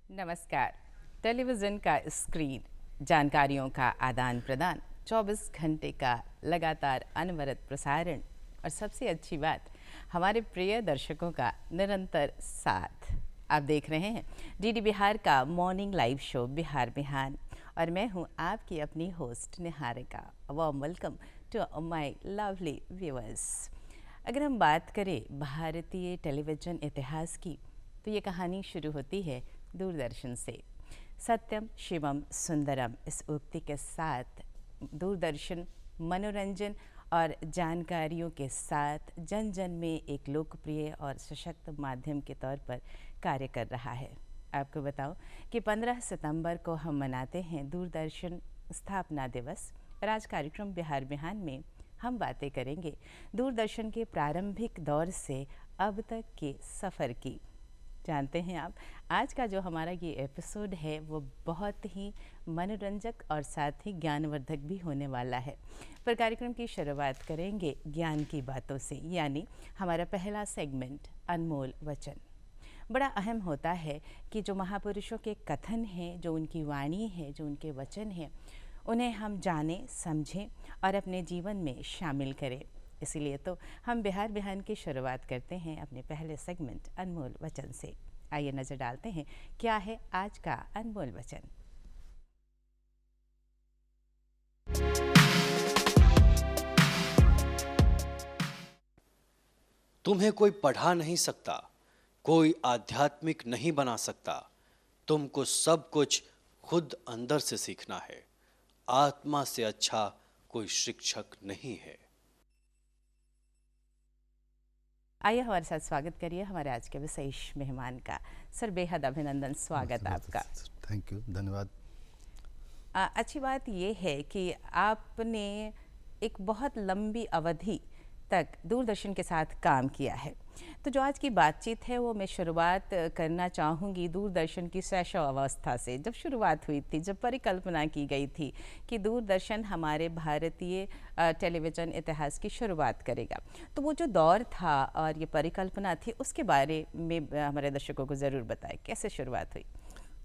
नमस्कार। टेलीविज़न का स्क्रीन, जानकारियों का आदान प्रदान, 24 घंटे का लगातार अनवरत प्रसारण और सबसे अच्छी बात, हमारे प्रिय दर्शकों का निरंतर साथ। आप देख रहे हैं डीडी बिहार का morning live show Bihar Bihan और मैं हूं आपकी अपनी host Niharika. Warm welcome to my lovely viewers. अगर हम बात करें भारतीय टेलीविज़न इतिहास की, तो ये कहानी शुरू होती है दूरदर्शन से। सत्यम शिवम सुंदरम इस उक्ति के साथ दूरदर्शन मनोरंजन और जानकारियों के साथ जन जन में एक लोकप्रिय और सशक्त माध्यम के तौर पर कार्य कर रहा है। आपको बताऊं कि 15 सितंबर को हम मनाते हैं दूरदर्शन स्थापना दिवस और आज कार्यक्रम बिहार बिहान में हम बातें करेंगे दूरदर्शन के प्रारंभिक दौर से अब तक के सफ़र की। जानते हैं आप, आज का जो हमारा ये एपिसोड है वो बहुत ही मनोरंजक और साथ ही ज्ञानवर्धक भी होने वाला है। पर कार्यक्रम की शुरुआत करेंगे ज्ञान की बातों से, यानी हमारा पहला सेगमेंट अनमोल वचन। बड़ा अहम होता है कि जो महापुरुषों के कथन हैं, जो उनकी वाणी है, जो उनके वचन हैं, उन्हें हम जानें, समझें और अपने जीवन में शामिल करें। इसीलिए तो हम बिहार बिहान की शुरुआत करते हैं अपने पहले सेगमेंट अनमोल वचन से। आइए नज़र डालते हैं क्या है आज का अनमोल वचन। तुम्हें कोई पढ़ा नहीं सकता, कोई आध्यात्मिक नहीं बना सकता। तुमको सब कुछ खुद अंदर से सीखना है। आत्मा से अच्छा कोई शिक्षक नहीं है। आइए हमारे साथ स्वागत करिए हमारे आज के विशेष मेहमान का। सर, बेहद अभिनंदन, स्वागत आपका। थैंक यू, धन्यवाद। अच्छी बात ये है कि आपने एक बहुत लंबी अवधि तक दूरदर्शन के साथ काम किया है। तो जो आज की बातचीत है वो मैं शुरुआत करना चाहूँगी दूरदर्शन की शैशव अवस्था से, जब शुरुआत हुई थी, जब परिकल्पना की गई थी कि दूरदर्शन हमारे भारतीय टेलीविज़न इतिहास की शुरुआत करेगा। तो वो जो दौर था और ये परिकल्पना थी, उसके बारे में हमारे दर्शकों को ज़रूर बताएं, कैसे शुरुआत हुई।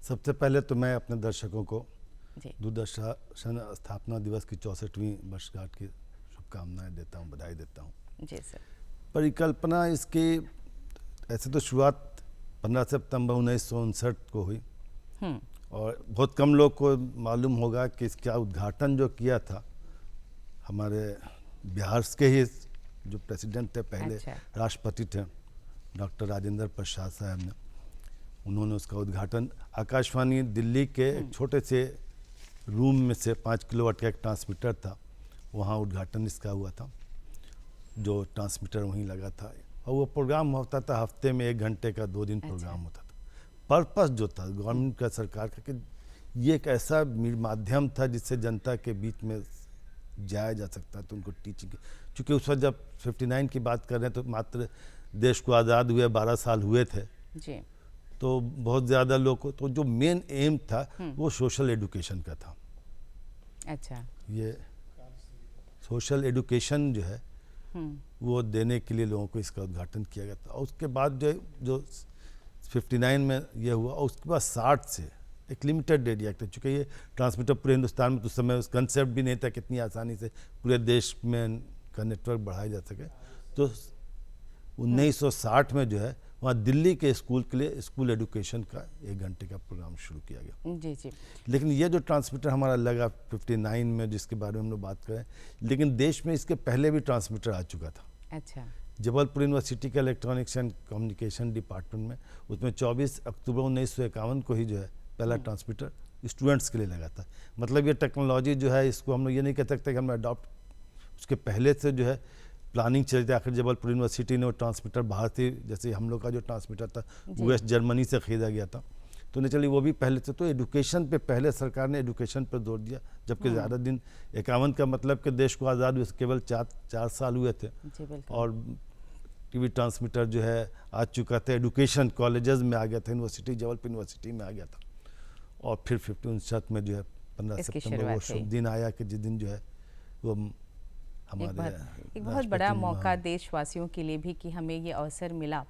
सबसे पहले तो मैं अपने दर्शकों को जी, दूरदर्शन स्थापना दिवस की 64वीं वर्षगांठ की शुभकामनाएं देता हूं, बधाई देता हूं। जी सर। परिकल्पना इसकी ऐसे तो शुरुआत 15 सितंबर 1959 को हुई और बहुत कम लोग को मालूम होगा कि इसका उद्घाटन जो किया था हमारे बिहार के ही जो प्रेसिडेंट थे, पहले अच्छा। राष्ट्रपति थे, डॉक्टर राजेंद्र प्रसाद साहब ने, उन्होंने उसका उद्घाटन आकाशवाणी दिल्ली के एक छोटे से रूम में से 5 किलोवाट का एक ट्रांसमीटर था, वहाँ उद्घाटन इसका हुआ था। जो ट्रांसमीटर वहीं लगा था और वो प्रोग्राम होता था हफ्ते में 1 घंटे का 2 दिन प्रोग्राम होता था। पर्पस जो था गवर्नमेंट का, सरकार का, कि ये एक ऐसा माध्यम था जिससे जनता के बीच में जाया जा सकता था, उनको टीचिंग। चूँकि उस वक्त जब 59 की बात कर रहे हैं तो मात्र देश को आज़ाद हुए 12 साल हुए थे जी। तो बहुत ज़्यादा लोग को, तो जो मेन एम था वो सोशल एजुकेशन का था। अच्छा। ये सोशल एजुकेशन जो है वो देने के लिए लोगों को इसका उद्घाटन किया गया था। और उसके बाद जो 59 में ये हुआ और उसके बाद 60 से एक लिमिटेड एरिया था, चूँकि ये ट्रांसमीटर पूरे हिंदुस्तान में तो उस समय उस कंसेप्ट भी नहीं था कितनी आसानी से पूरे देश में का नेटवर्क बढ़ाया जा सके। तो 1960 में जो है वहाँ दिल्ली के स्कूल के लिए स्कूल एजुकेशन का 1 घंटे का प्रोग्राम शुरू किया गया। जी जी। लेकिन ये जो ट्रांसमीटर हमारा लगा 59 में, जिसके बारे में हम लोग बात करें, लेकिन देश में इसके पहले भी ट्रांसमीटर आ चुका था। अच्छा। जबलपुर यूनिवर्सिटी के इलेक्ट्रॉनिक्स एंड कम्युनिकेशन डिपार्टमेंट में, उसमें 24 अक्टूबर 1951 को ही जो है पहला ट्रांसमीटर स्टूडेंट्स के लिए लगा था। मतलब ये टेक्नोलॉजी जो है, इसको हम लोग ये नहीं कह सकते कि हम अडॉप्ट, उसके पहले से जो है प्लानिंग चल रही। आखिर जबलपुर यूनिवर्सिटी ने वो ट्रांसमीटर बाहर से, जैसे हम लोग का जो ट्रांसमीटर था US जर्मनी से ख़रीदा गया था, तो नेचुरली वो भी पहले से। तो एजुकेशन पे पहले सरकार ने एजुकेशन पर जोर दिया, जबकि ज़्यादा दिन 51 का मतलब कि देश को आज़ाद हुए केवल 4 साल हुए थे। जी बिल्कुल। और टीवी ट्रांसमीटर जो है आ चुका था, एजुकेशन कॉलेजेस में आ गया था, यूनिवर्सिटी जबलपुर यूनिवर्सिटी में आ गया था। और फिर 59 में जो है 15 सितंबर वो शुभ दिन आया कि जिस दिन जो है वो एक बहुत बड़ा मौका देशवासियों के लिए भी कि हमें ये अवसर मिला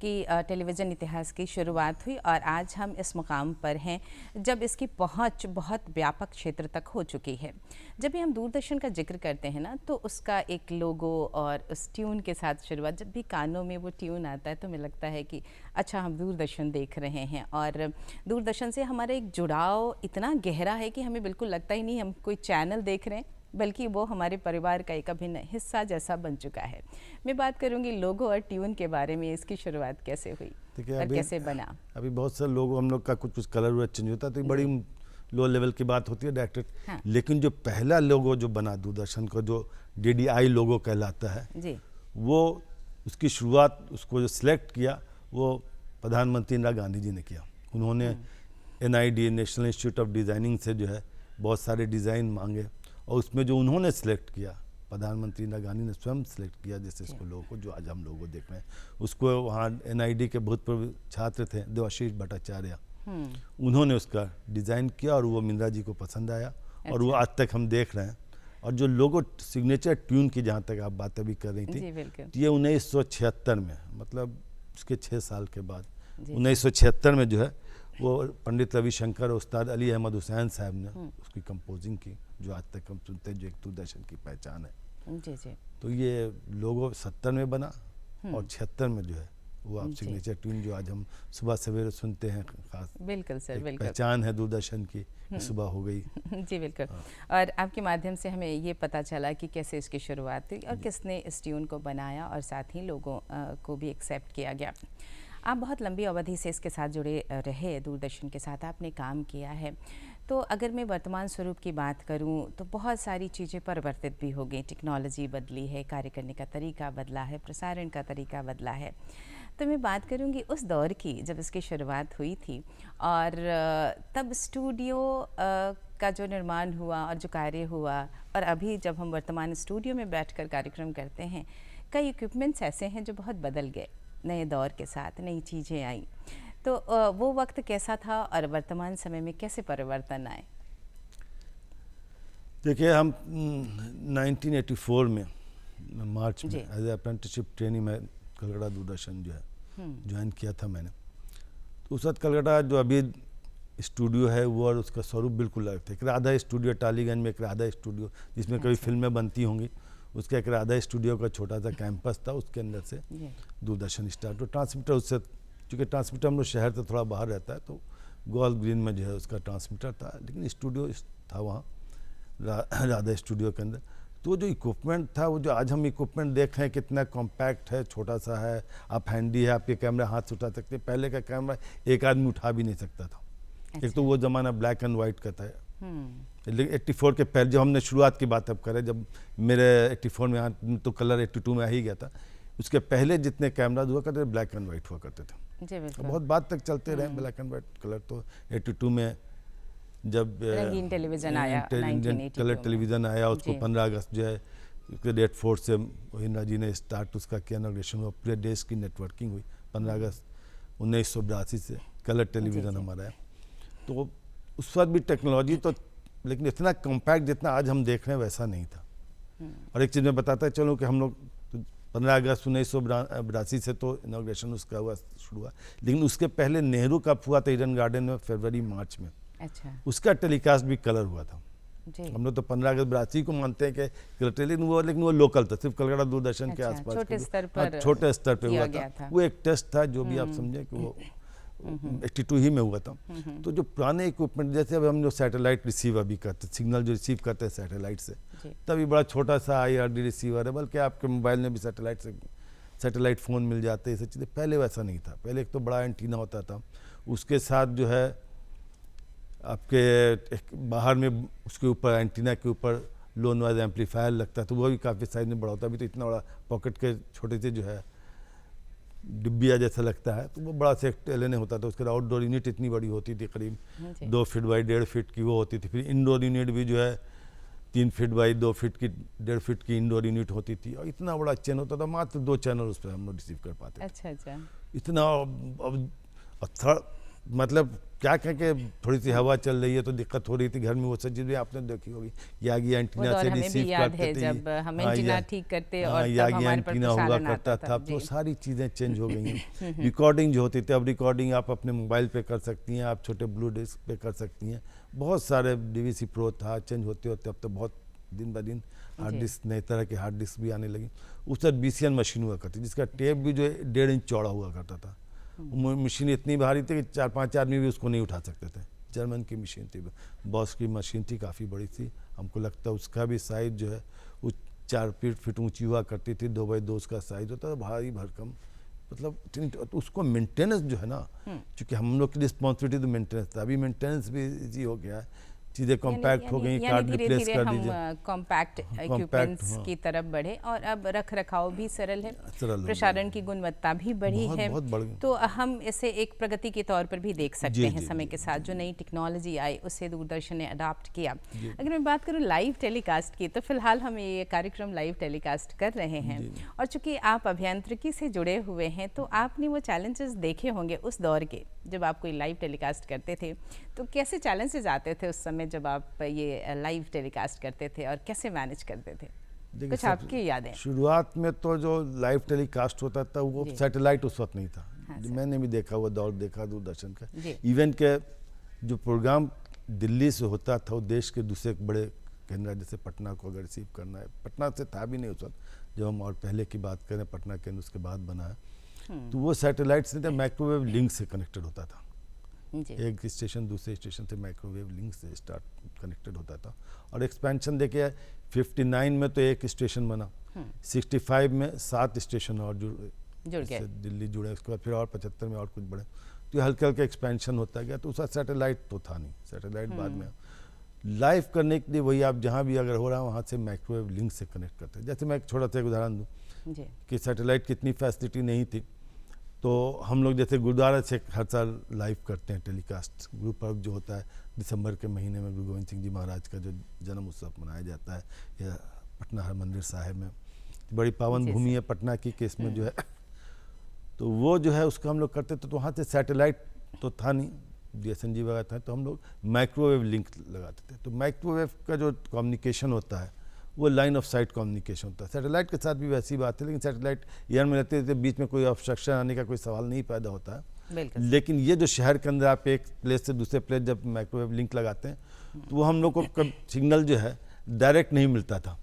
कि टेलीविज़न इतिहास की शुरुआत हुई और आज हम इस मुकाम पर हैं जब इसकी पहुंच बहुत व्यापक क्षेत्र तक हो चुकी है। जब भी हम दूरदर्शन का जिक्र करते हैं ना, तो उसका एक लोगो और उस ट्यून के साथ शुरुआत, जब भी कानों में वो ट्यून आता है तो हमें लगता है कि अच्छा, हम दूरदर्शन देख रहे हैं। और दूरदर्शन से हमारा एक जुड़ाव इतना गहरा है कि हमें बिल्कुल लगता ही नहीं हम कोई चैनल देख रहे हैं, बल्कि वो हमारे परिवार का एक अभिन्न हिस्सा जैसा बन चुका है। मैं बात करूंगी लोगो और ट्यून के बारे में, इसकी शुरुआत कैसे हुई और कैसे बना? अभी बहुत सारे लोग, हम लोग का कुछ कलर वलर चेंज होता है तो बड़ी लो लेवल की बात होती है डायरेक्टर। हाँ। लेकिन जो पहला लोगो जो बना दूरदर्शन का, जो DDI लोगो कहलाता है जी, वो उसकी शुरुआत, उसको जो सिलेक्ट किया वो प्रधानमंत्री इंदिरा गांधी जी ने किया। उन्होंने NID, national institute of designing से जो है बहुत सारे डिज़ाइन मांगे और उसमें जो उन्होंने सेलेक्ट किया, प्रधानमंत्री इंदिरा गांधी ने स्वयं सेलेक्ट किया, जैसे इसको लोगों को जो आज हम लोगों को देख रहे हैं, उसको वहाँ NID के भूतपूर्व छात्र थे देवाशीष भट्टाचार्य, उन्होंने उसका डिज़ाइन किया और वो इंदिरा जी को पसंद आया और वो आज तक हम देख रहे हैं। और जो लोगो सिग्नेचर ट्यून की जहाँ तक आप बात अभी कर रही जी, थी, बिल्कुल। ये 1976 में, मतलब उसके 6 साल के बाद 1976 में जो है वो पंडित रविशंकर और उस्ताद अली अहमद हुसैन साहब ने उसकी कंपोजिंग की, जो आज तक हम सुनते हैं, जो एक दूरदर्शन की पहचान है। जी जी। तो ये लोगो 70 में बना और 76 में जो है वो आप जी। सिग्नेचर ट्यून जो आज हम सुबह सवेरे सुनते हैं, खास बिल्कुल सर, एक बिल्कुल। पहचान है दूरदर्शन की, सुबह हो गई। जी बिल्कुल। और आपके माध्यम से हमें ये पता चला कि कैसे इसकी शुरुआत हुई और किसने इस ट्यून को बनाया और साथ ही लोगों को भी एक्सेप्ट किया गया। आप बहुत लंबी अवधि से इसके साथ जुड़े रहे, दूरदर्शन के साथ आपने काम किया है। तो अगर मैं वर्तमान स्वरूप की बात करूं तो बहुत सारी चीज़ें परिवर्तित भी हो गई, टेक्नोलॉजी बदली है, कार्य करने का तरीका बदला है, प्रसारण का तरीका बदला है। तो मैं बात करूंगी उस दौर की जब इसकी शुरुआत हुई थी और तब स्टूडियो का जो निर्माण हुआ और जो कार्य हुआ, और अभी जब हम वर्तमान स्टूडियो में बैठकर कार्यक्रम करते हैं, कई इक्विपमेंट्स ऐसे हैं जो बहुत बदल गए, नए दौर के साथ नई चीज़ें आई। तो वो वक्त कैसा था और वर्तमान समय में कैसे परिवर्तन आए? देखिए, हम 1984 में मार्च में जी। एज ए अप्रेंटिसशिप ट्रेनिंग में कलकत्ता दूरदर्शन जो है ज्वाइन किया था मैंने। तो उस वक्त कलकत्ता जो अभी स्टूडियो है वो और उसका स्वरूप बिल्कुल अलग था। एक राधा स्टूडियो टालीगंज में, एक राधा स्टूडियो जिसमें कई फिल्में बनती होंगी, उसका एक राधा स्टूडियो का छोटा सा कैंपस था, उसके अंदर से दूरदर्शन स्टार्ट। तो ट्रांसमीटर उससे, चूँकि ट्रांसमीटर हम लोग शहर से थोड़ा बाहर रहता है, तो गोल ग्रीन में जो है उसका ट्रांसमीटर था, लेकिन स्टूडियो था वहाँ राधा स्टूडियो के अंदर। तो जो इक्विपमेंट था, वो जो आज हम इक्विपमेंट देख रहे हैं कितना कॉम्पैक्ट है, छोटा सा है, आप हैंडी है, आपके कैमरा हाथ से उठा सकते हैं। पहले का कैमरा एक आदमी उठा भी नहीं सकता था। अच्छा। एक तो वो ज़माना ब्लैक एंड वाइट का था। लेकिन 84 के पहले जब हमने शुरुआत की बात अब करें, जब मेरे 84 में यहाँ तो कलर 82 में आ ही गया था, उसके पहले जितने कैमरा हुआ करते थे ब्लैक एंड वाइट हुआ करते थे। जी बिल्कुल। बहुत बाद तक चलते रहे ब्लैक एंड वाइट कलर। तो 82 में जब रंगीन टेलीविज़न आया, इंडियन कलर टेलीविज़न आया, उसको जी। 15 अगस्त जो है उसके डेट फोर्स से इंदिरा जी ने स्टार्ट उसका किया, इनॉग्रेशन हुआ, पूरे देश की नेटवर्किंग हुई 15 अगस्त 1982 से कलर टेलीविज़न हमारा है। तो उस वक्त भी टेक्नोलॉजी तो, लेकिन इतना कॉम्पैक्ट जितना आज हम देख रहे हैं वैसा नहीं था। और एक चीज़ मैं बताता चलूँ कि हम लोग 15 अगस्त 1982 से तो इनॉग्रेशन उसका हुआ, शुरू हुआ, लेकिन उसके पहले नेहरू कप हुआ था ईडन गार्डन में फरवरी मार्च में। अच्छा। उसका टेलीकास्ट भी कलर हुआ था। जी। हम लोग तो 15 अगस्त 82 को मानते हैं कि लेकिन वो लोकल था, सिर्फ कलकत्ता दूरदर्शन के अच्छा, आसपास छोटे के, स्तर हाँ, पर छोटे स्तर पे किया हुआ गया था। था। वो एक टेस्ट था, जो भी आप समझे कि वो 82 ही में हुआ था। तो जो पुराने इक्विपमेंट, जैसे अब हम जो सैटेलाइट रिसीव अभी करते, सिग्नल जो रिसीव करते हैं सैटेलाइट से, जी। तभी बड़ा छोटा सा IRD रिसीवर है, बल्कि आपके मोबाइल में भी सैटेलाइट फ़ोन मिल जाते हैं, ये सब चीज़ें। पहले वैसा नहीं था। पहले एक तो बड़ा एंटीना होता था, उसके साथ जो है आपके एक बाहर में उसके ऊपर एंटीना के ऊपर लो नॉइज एम्पलीफायर लगता है, तो वो भी काफ़ी साइज में बड़ा होता है। अभी तो इतना बड़ा पॉकेट के छोटे से जो है डिब्बिया जैसा लगता है, तो वो बड़ा सा एक LNA होता था। उसके आउटडोर यूनिट इतनी बड़ी होती थी, करीब 2 फीट बाई 1.5 फीट की वो होती थी। फिर इंडोर यूनिट भी जो है 3 फीट बाई 2 फीट की 1.5 फीट की इंडोर यूनिट होती थी, और इतना बड़ा चैनल होता था, मात्र 2 चैनल उस पर हम लोग रिसीव कर पाते थे। अच्छा अच्छा। इतना अब मतलब क्या कहें कि थोड़ी सी हवा चल रही है तो दिक्कत हो रही थी घर में, वो सब चीज़ें आपने देखी होगी। यागी वो एंटिना दौर से हमें रिसीव भी याद करते है थे, जब हम हाँ, एंटीना ठीक करते और तब यागी हमारे पर एंटीना हुआ प्रसारण करता आता था। जी। तो सारी चीज़ें चेंज हो गई हैं। रिकॉर्डिंग जो होती थी, अब रिकॉर्डिंग आप अपने मोबाइल पे कर सकती हैं, आप छोटे ब्लू डिस्क पे कर सकती हैं। बहुत सारे डीवीसी प्रो था, चेंज होते होते अब तो बहुत दिन ब दिन हार्ड जी। डिस्क, नई तरह के हार्ड डिस्क भी आने लगी। उस तरह BCN मशीन हुआ करती, जिसका टेप भी जो है 1.5 इंच चौड़ा हुआ करता था। वो मशीन इतनी भारी थी कि 4-5 आदमी भी उसको नहीं उठा सकते थे। जर्मन की मशीन थी, बॉस की मशीन थी, काफ़ी बड़ी थी। हमको लगता है उसका भी साइज़ जो है वो 4 फीट ऊंची हुआ करती थी, 2x2 उसका साइज़ होता था, भारी भरकम। मतलब तो उसको मेंटेनेंस जो है ना, क्योंकि हम लोग की रिस्पॉन्सिबिलिटी तो मेंटेनेंस था, अभी मेंटेनेंस भी इजी हो गया है, चीज़ें कॉम्पैक्ट हो गई, कार्ड धीरे रिप्लेस धीरे कर हम दीजिए। कॉम्पैक्ट इक्विपमेंट्स की तरफ बढ़े और अब रख रखाव भी सरल है, सरल हो गया। प्रसारण की गुणवत्ता भी बढ़ी बहुत- है। बहुत बढ़ गई। तो हम इसे एक प्रगति के तौर पर भी देख सकते जी, हैं। जी, समय जी, के साथ जो नई टेक्नोलॉजी आई उसे दूरदर्शन ने अडॉप्ट किया। अगर मैं बात करूँ लाइव टेलीकास्ट की, तो फिलहाल हम ये कार्यक्रम लाइव टेलीकास्ट कर रहे हैं और चूंकि आप अभियांत्रिकी से जुड़े हुए हैं तो आपने वो चैलेंजेस देखे होंगे उस दौर के, जब आप कोई लाइव टेलीकास्ट करते थे तो कैसे चैलेंजेस आते थे उस समय जब आप ये लाइव टेलीकास्ट करते थे और कैसे मैनेज करते थे? देखिए, कुछ आपकी यादें? शुरुआत में तो जो लाइव टेलीकास्ट होता था वो जी। सैटेलाइट उस वक्त नहीं था। हाँ, सर। मैंने भी देखा, वो दौर देखा दूरदर्शन का। जी। इवन के जो प्रोग्राम दिल्ली से होता था वो देश के दूसरे बड़े केंद्र, जैसे पटना को अगर रिसीव करना है, पटना से था भी नहीं उस वक्त, जब हम और पहले की बात करें पटना केंद्र उसके बाद बना है, तो वो सैटेलाइट से नहीं था, माइक्रोवेव लिंक से कनेक्टेड होता था। जी। एक स्टेशन दूसरे स्टेशन से माइक्रोवेव लिंक से स्टार्ट कनेक्टेड होता था। और एक्सपेंशन देखिए 59 में तो एक स्टेशन बना, 65 में 7 स्टेशन और जुड़ गए। इससे दिल्ली जुड़े, उसके बाद फिर और 75 में और कुछ बड़े, तो ये हल्के हल्के एक्सपेंशन होता गया। तो उसका सैटेलाइट तो था नहीं, सैटेलाइट बाद में। लाइव करने के लिए वही आप जहाँ भी अगर हो रहा है वहाँ से माइक्रोवेव लिंक से कनेक्ट करते हैं। जैसे मैं एक छोटा सा एक उदाहरण दूँ जी। कि सैटेलाइट की इतनी फैसिलिटी नहीं थी, तो हम लोग जैसे गुरुद्वारा से हर साल लाइव करते हैं टेलीकास्ट। गुरु पर्व जो होता है दिसंबर के महीने में, गुरु गोविंद सिंह जी महाराज का जो जन्म उत्सव मनाया जाता है, या पटना हरमंदिर साहिब में, बड़ी पावन जी, भूमि है पटना की, केस में जो है, तो वो जो है उसको हम लोग करते थे। तो वहाँ से सैटेलाइट तो था नहीं, DSNG वगैरह था, तो हम लोग माइक्रोवेव लिंक लगाते थे। तो माइक्रोवेव का जो कम्युनिकेशन होता है वो लाइन ऑफ साइट कम्युनिकेशन होता है। सैटेलाइट के साथ भी वैसी बात है, लेकिन सैटेलाइट एयर में रहते थे, बीच में कोई ऑब्स्ट्रक्शन आने का कोई सवाल नहीं पैदा होता है। बिल्कुल। लेकिन ये जो शहर के अंदर आप एक प्लेस से दूसरे प्लेस जब माइक्रोवेव लिंक लगाते हैं, तो वो हम लोग को सिग्नल जो है डायरेक्ट नहीं मिलता था।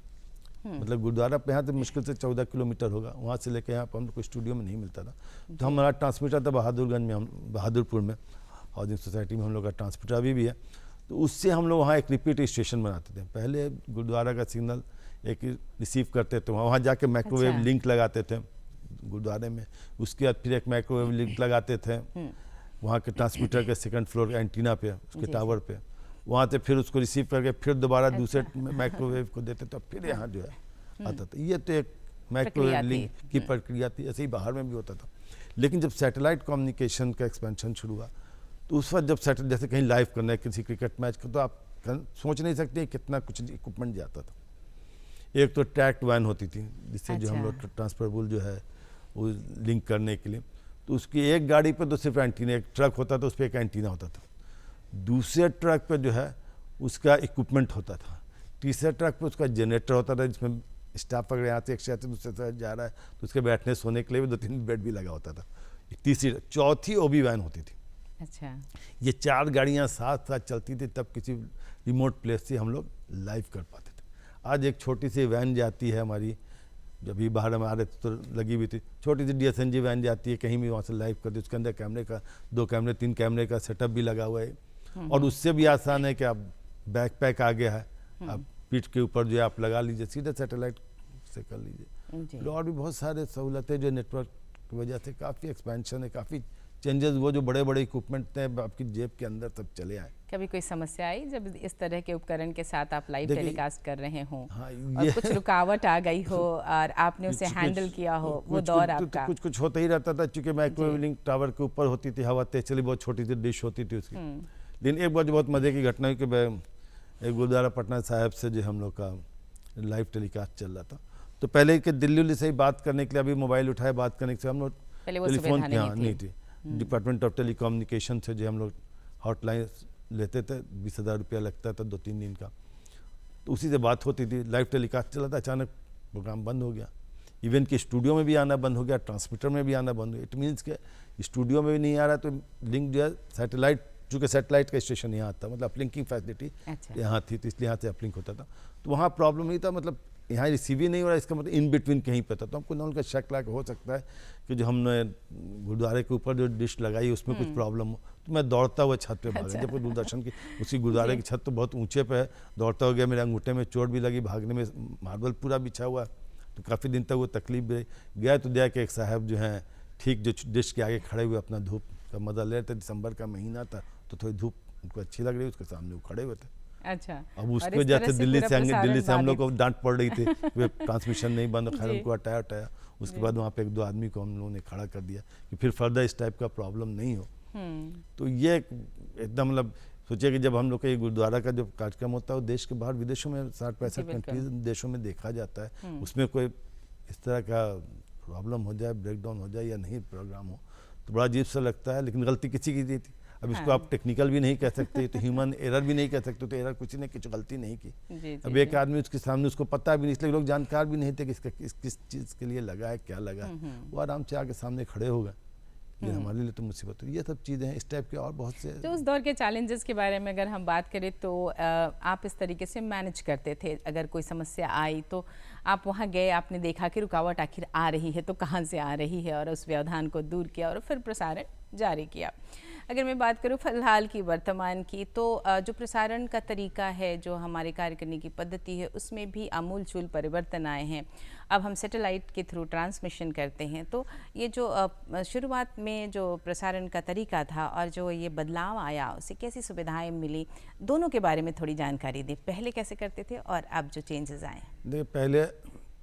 मतलब गुरुद्वारा पे यहाँ से मुश्किल से 14 किलोमीटर होगा, वहाँ से लेकर यहाँ पर हम लोग को स्टूडियो में नहीं मिलता था। तो हमारा ट्रांसमीटर था बहादुरगंज में, हम बहादुरपुर में हाउसिंग सोसाइटी में हम लोग का ट्रांसमीटर अभी भी है। तो उससे हम लोग वहाँ एक रिपीट स्टेशन बनाते थे। पहले गुरुद्वारा का सिग्नल एक रिसीव करते थे, वहाँ जाके माइक्रोवेव अच्छा। लिंक लगाते थे गुरुद्वारे में। उसके बाद फिर एक माइक्रोवेव लिंक लगाते थे वहाँ के ट्रांसमीटर के सेकंड फ्लोर एंटीना पे, उसके जी, टावर पे। वहाँ से फिर उसको रिसीव करके फिर दोबारा दूसरे माइक्रोवेव को देते, तो फिर यहाँ जो है आता था। ये तो एक माइक्रोवेव प्रक्रिया लिंक थी। की प्रक्रिया थी। ऐसे ही बाहर में भी होता था। लेकिन जब सैटेलाइट कम्युनिकेशन का एक्सपेंशन शुरू हुआ, तो उस वक्त जब सैटेलाइट जैसे कहीं लाइव करना है किसी क्रिकेट मैच को, तो आप सोच नहीं सकते कितना कुछ इक्विपमेंट जाता था। एक तो ट्रैक्ट वैन होती थी, जिससे जो हम लोग ट्रांसफरेबल जो है वो लिंक करने के लिए, तो उसकी एक गाड़ी पे तो सिर्फ एंटीना, एक ट्रक होता था उस पर एक एंटीना होता था। दूसरे ट्रक पे जो है उसका इक्विपमेंट होता था। तीसरे ट्रक पे उसका जनरेटर होता था, जिसमें स्टाफ अगर यहाँ से एक शहर से दूसरे शहर जा रहा है तो उसके बैठने सोने के लिए भी 2-3 बेड भी लगा होता था। तीसरी चौथी ओबी वैन होती थी। अच्छा। ये 4 गाड़ियाँ साथ साथ चलती थी, तब किसी रिमोट प्लेस से हम लोग लाइव कर पाते थे। आज एक छोटी सी वैन जाती है हमारी, जब भी बाहर में आ रहे थे तो लगी हुई थी, छोटी सी DSNG वैन जाती है, कहीं भी वहाँ से लाइव करती है। उसके अंदर कैमरे का 2 कैमरे 3 कैमरे का सेटअप भी लगा हुआ है। और उससे भी आसान है कि आप बैकपैक आ गया है, आप पीठ के ऊपर जो है आप लगा लीजिए, सीधे सैटेलाइट से कर लीजिए। जी। फिर और भी बहुत सारे सहूलतें जो नेटवर्क की वजह से काफ़ी एक्सपेंशन है, काफ़ी चेंजेस। वो जो बड़े बड़े इक्विपमेंट थे आपकी जेब के अंदर तब चले आए। कभी कोई समस्या आई जब इस तरह के उपकरण के साथ आप लाइव देखिए, टेलीकास्ट कर रहे हों, हाँ, और ये कुछ रुकावट आ गई हो और आपने उसे हैंडल किया हो, वो दौर आपका? कुछ कुछ होता ही रहता था, क्योंकि माइक्रोवेव लिंक टावर के ऊपर होती थी, हवा तेज चली, बहुत छोटी सी डिश होती थी उसकी। लेकिन एक बार जो बहुत मज़े की घटना हुई कि मैं एक गुरुद्वारा पटना साहिब से जो हम लोग का लाइव टेलीकास्ट चल रहा था, तो पहले के दिल्ली से ही बात करने के लिए, अभी मोबाइल उठाए बात करने के लिए हम लोग पहले वो टेलीफोन सुविधा की हाँ नहीं नहीं थी। थी, डिपार्टमेंट ऑफ टेलीकम्युनिकेशन से जो हम लोग हॉटलाइन लेते थे, 20,000 रुपया लगता था 2-3 दिन का, तो उसी से बात होती थी, लाइव टेलीकास्ट चला था, अचानक प्रोग्राम बंद हो गया। इवेंट के स्टूडियो में भी आना बंद हो गया, ट्रांसमीटर में भी आना बंद हो गया। इट मीन्स के स्टूडियो में भी नहीं आ रहा, तो लिंक जो है सैटेलाइट, चूँकि सैटेलाइट का स्टेशन यहाँ था, मतलब अपलिंकिंग फैसिलिटी यहाँ थी, तो इसलिए यहाँ से अपलिंक होता था, तो वहाँ प्रॉब्लम नहीं था, मतलब यहाँ रिसीव ही नहीं हो रहा, इसका मतलब इन बिटवीन कहीं पे था। तो हमको ना उनका शक लाग हो सकता है कि जो हमने गुरुद्वारे के ऊपर जो डिश लगाई उसमें कुछ प्रॉब्लम हो, तो मैं दौड़ता हुआ छत पे भागा। जब दूरदर्शन की उसी गुरुद्वारे की छत तो बहुत ऊंचे पे है, दौड़ता हो गया, मेरे अंगूठे में चोट भी लगी, भागने में मार्बल पूरा बिछा हुआ, तो काफ़ी दिन तक वो तकलीफ भी रही। गया तो दिया कि एक साहब जो हैं ठीक जो डिश के आगे खड़े हुए अपना धूप का मजा ले रहे थे, दिसंबर का महीना था, तो थोड़ी धूप उनको अच्छी लग रही, उसके सामने वो खड़े हुए थे। अच्छा, अब उसकी वजह से दिल्ली से हम लोग को डांट पड़ रही थी, वे ट्रांसमिशन नहीं बंद, खैर उनको हटाया। उसके बाद वहाँ पे 1-2 आदमी को हम लोगों ने खड़ा कर दिया कि फिर फर्दर इस टाइप का प्रॉब्लम नहीं हो। तो ये एकदम मतलब सोचिए कि जब हम लोग का ये गुरुद्वारा का जो कार्यक्रम होता है वो देश के बाहर विदेशों में 60-65 कंट्रीज देशों में देखा जाता है, उसमें कोई इस तरह का प्रॉब्लम हो जाए, ब्रेकडाउन हो जाए या नहीं प्रोग्राम हो, तो बड़ा अजीब सा लगता है। लेकिन गलती किसी की नहीं थी। अब इसको आप टेक्निकल भी नहीं कह सकते, तो ह्यूमन एरर भी नहीं कह सकते, तो एरर किसी ने कुछ गलती नहीं की। अब एक आदमी उसके सामने, उसको पता भी नहीं, इसलिए लोग जानकार भी नहीं थे कि इसका किस चीज़ के लिए लगा है, क्या लगा है, वो आराम से आके सामने खड़े हो गए। ये हमारे लिए तो मुसीबत है। ये सब चीज़ें हैं, इस टाइप के और बहुत से। तो उस दौर के चैलेंजेस के बारे में अगर हम बात करें तो आप इस तरीके से मैनेज करते थे, अगर कोई समस्या आई तो आप वहाँ गए, आपने देखा कि रुकावट आखिर आ रही है तो कहाँ से आ रही है, और उस व्यवधान को दूर किया और फिर प्रसारण जारी किया। अगर मैं बात करूँ फिलहाल की, वर्तमान की, तो जो प्रसारण का तरीका है, जो हमारे कार्य करने की पद्धति है, उसमें भी आमूलचूल परिवर्तन आए हैं। अब हम सैटेलाइट के थ्रू ट्रांसमिशन करते हैं, तो ये जो शुरुआत में जो प्रसारण का तरीका था और जो ये बदलाव आया, उससे कैसी सुविधाएं मिली, दोनों के बारे में थोड़ी जानकारी दें। पहले कैसे करते थे और अब जो चेंजेस आए? देखिए, पहले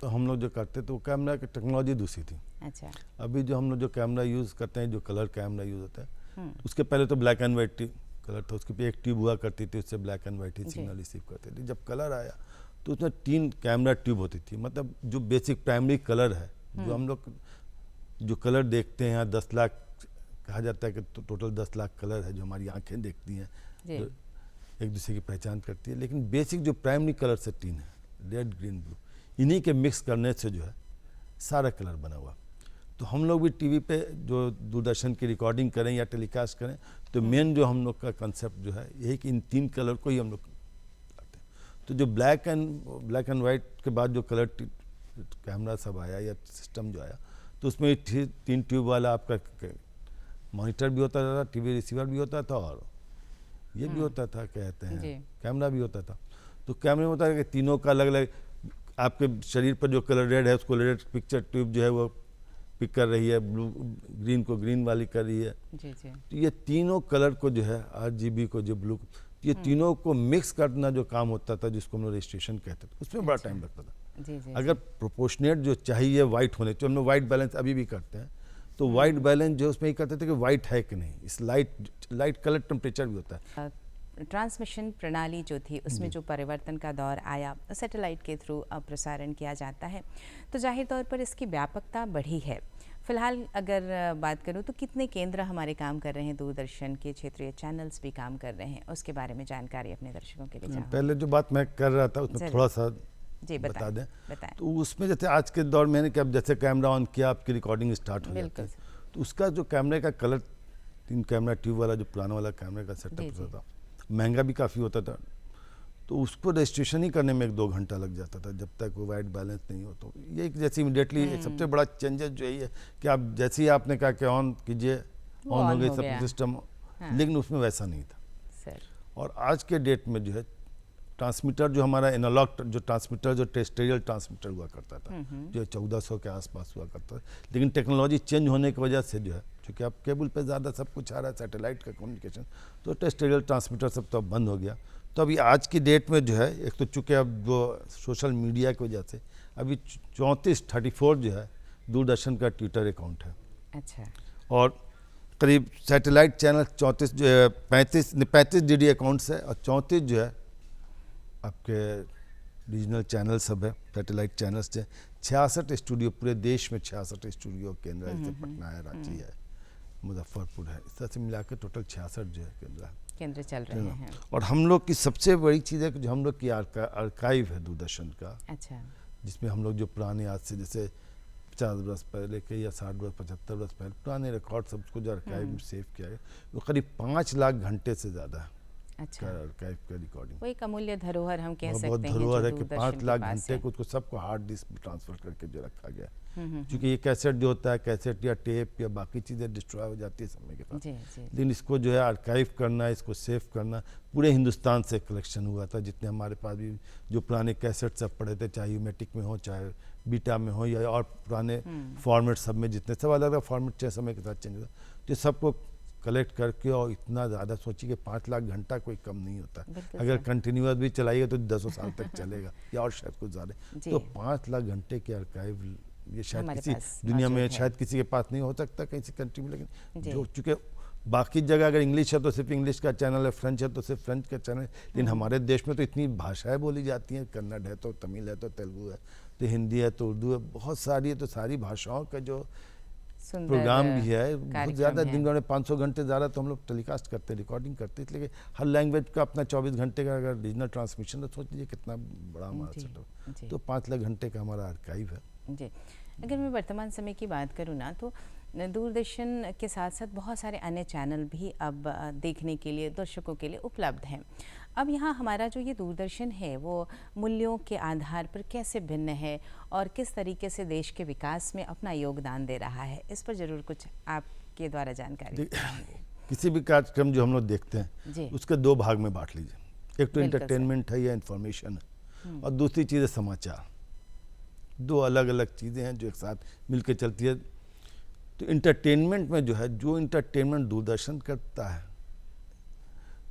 तो हम लोग जो करते थे वो कैमरा की टेक्नोलॉजी दूसरी थी। अच्छा। अभी जो हम लोग जो कैमरा यूज़ करते हैं, जो कलर कैमरा यूज़ होता है, उसके पहले तो ब्लैक एंड वाइट कलर था, उसके पे एक ट्यूब हुआ करती थी, उससे black and white he signal receive करते थे। जब कलर आया तो उसमें 3 कैमरा ट्यूब होती थी, मतलब जो बेसिक प्राइमरी कलर है, जो हम लोग जो कलर देखते हैं, 10 लाख कहा जाता है कि तो टोटल 10 लाख कलर है जो हमारी आंखें देखती हैं, जो एक दूसरे की पहचान करती है। लेकिन बेसिक जो प्राइमरी कलर से 3 है, रेड, ग्रीन, ब्लू, इन्हीं के मिक्स करने से जो है सारा कलर बना हुआ। तो हम लोग भी टीवी पे जो दूरदर्शन की रिकॉर्डिंग करें या टेलीकास्ट करें, तो मेन जो हम लोग का कंसेप्ट जो है यही कि इन 3 कलर को ही हम लोग करते हैं। तो जो ब्लैक एंड वाइट के बाद जो कलर कैमरा सब आया या सिस्टम जो आया, तो उसमें 3 ट्यूब वाला आपका मॉनिटर भी होता था, टीवी रिसीवर भी होता था, और ये भी होता था, कहते हैं कैमरा भी होता था। तो कैमरे में होता है कि तीनों का अलग अलग, आपके शरीर पर जो कलर रेड है उसको रेड पिक्चर ट्यूब जो है वो पिक कर रही है, ब्लू ग्रीन को ग्रीन वाली कर रही है। तो ये तीनों कलर को जो है, RGB को जो ब्लू, ये तीनों को मिक्स करना जो काम होता था, जिसको हम लोग रजिस्ट्रेशन कहते थे, उसमें बड़ा टाइम लगता था। अगर प्रोपोर्शनेट जो चाहिए वाइट होने, तो हम लोग वाइट बैलेंस अभी भी करते हैं, तो वाइट बैलेंस जो उसमें ही करते थे कि वाइट है कि नहीं, इस लाइट कलर टेम्परेचर भी होता है। ट्रांसमिशन प्रणाली जो थी उसमें जो परिवर्तन का दौर आया, सैटेलाइट के थ्रू अब प्रसारण किया जाता है, तो जाहिर तौर पर इसकी व्यापकता बढ़ी है। फिलहाल अगर बात करूं तो कितने केंद्र हमारे काम कर रहे हैं, दूरदर्शन के क्षेत्रीय चैनल्स भी काम कर रहे हैं, उसके बारे में जानकारी अपने दर्शकों के लिए चाहूँ। पहले जो बात मैं कर रहा था उसमें थोड़ा सा बता दें, तो उसमें जैसे आज के दौर में कि अब जैसे कैमरा ऑन किया, आपकी रिकॉर्डिंग स्टार्ट हो जाती है, तो उसका जो कैमरे का कलर 3 कैमरा ट्यूब वाला जो पुराना वाला कैमरे का सेटअप होता था, महंगा भी काफ़ी होता था, तो उसको रजिस्ट्रेशन ही करने में 1-2 घंटा लग जाता था, जब तक वो वाइट बैलेंस नहीं हो। तो ये जैसे इमीडिएटली सबसे बड़ा चेंजेस जो है कि आप जैसे ही आपने कहा कि ऑन कीजिए, ऑन हो गई सब सिस्टम, लेकिन उसमें वैसा नहीं था। और आज के डेट में जो है ट्रांसमीटर, जो हमारा एनालॉग जो ट्रांसमीटर, जो टेरेस्ट्रियल ट्रांसमीटर हुआ करता था, जो 1400 के आसपास हुआ करता था, लेकिन टेक्नोलॉजी चेंज होने की वजह से जो है, चूँकि अब केबल पे ज़्यादा सब कुछ आ रहा है, सैटेलाइट का कम्युनिकेशन, तो टेरेस्ट्रियल ट्रांसमीटर सब तो अब बंद हो गया। तो अभी आज की डेट में जो है, एक तो चूँकि अब जो सोशल मीडिया की वजह से अभी 34 जो है दूरदर्शन का ट्विटर अकाउंट है। अच्छा। और करीब सैटेलाइट चैनल 34 जो है 35 DD अकाउंट्स है, और 34 जो है आपके रीजनल चैनल सब है, सैटेलाइट चैनल्स है। 66 स्टूडियो पूरे देश में, 66 स्टूडियो केंद्र है, जैसे पटना है, रांची है, मुजफ्फरपुर है। इस तरह से मिला के टोटल 66 जो है केंद्र चल रहे हैं। और हम लोग की सबसे बड़ी चीज़ है कि जो हम लोग की आर्काइव है दूरदर्शन का, अच्छा, जिसमें हम लोग जो पुराने आज से जैसे 50 वर्ष पहले के या 60 वर्ष 75 वर्ष पहले पुराने रिकॉर्ड सबको जो आर्काइव में सेव किया गया वो करीब 5 लाख घंटे से ज़्यादा है अच्छा, आर्काइव का रिकॉर्डिंग। वो एक अमूल्य धरोहर हम कह बहुत सकते हैं धरोहर जो है कि दूरदर्शन 5 के लाख पास घंटे है। को उसको सबको हार्ड डिस्क में ट्रांसफर करके जो रखा गया क्योंकि ये कैसेट जो होता है, कैसेट या टेप या बाकी चीज़ें डिस्ट्रॉय हो जाती है समय के साथ, जी जी लेकिन इसको जो है आर्काइव करना, इसको सेव करना, पूरे हिंदुस्तान से कलेक्शन हुआ था। जितने हमारे पास भी जो पुराने कैसेट सब पड़े थे, चाहे यूमेटिक में हो चाहे बीटा में हो या और पुराने फॉर्मेट सब में, जितने सब अलग अलग फॉर्मेट चाहे समय के साथ चेंज होता, तो सबको कलेक्ट करके और इतना ज़्यादा सोचिए कि 5 लाख घंटा कोई कम नहीं होता। अगर कंटिन्यूअस भी चलाइएगा तो 10 साल तक चलेगा या और शायद कुछ ज़्यादा। तो 5 लाख घंटे के आर्काइव ये शायद किसी दुनिया में शायद किसी के पास नहीं हो सकता कहीं से कंट्री में, लेकिन जो चूँकि बाकी जगह अगर इंग्लिश है तो सिर्फ इंग्लिश का चैनल है, फ्रेंच है तो सिर्फ फ्रेंच का चैनल है, लेकिन हमारे देश में तो इतनी भाषाएं बोली जाती हैं, कन्नड़ है तो तमिल है तो तेलुगु है तो हिंदी है तो उर्दू है, बहुत सारी है, तो सारी भाषाओं का जो प्रोग्राम भी है बहुत ज़्यादा, दिन भर में 500 घंटे ज़्यादा तो हम लोग टेलीकास्ट करते, रिकॉर्डिंग करते, इसलिए हर लैंग्वेज का अपना 24 घंटे का अगर रीजनल ट्रांसमिशन तो सोच लीजिए कितना बड़ा हमारा सेटअप। तो 5 लाख घंटे का हमारा आर्काइव है जी। अगर मैं वर्तमान समय की बात करूँ ना तो दूरदर्शन के साथ साथ बहुत सारे अन्य चैनल भी अब देखने के लिए दर्शकों के लिए उपलब्ध हैं। अब यहाँ हमारा जो ये दूरदर्शन है वो मूल्यों के आधार पर कैसे भिन्न है और किस तरीके से देश के विकास में अपना योगदान दे रहा है, इस पर ज़रूर कुछ आपके द्वारा जानकारी। किसी भी कार्यक्रम जो हम लोग देखते हैं उसके 2 भाग में बांट लीजिए, एक तो इंटरटेनमेंट है या इन्फॉर्मेशन है और दूसरी चीज़ है समाचार। 2 अलग अलग चीज़ें हैं जो एक साथ मिलकर चलती है। तो इंटरटेनमेंट में जो है, जो इंटरटेनमेंट दूरदर्शन करता है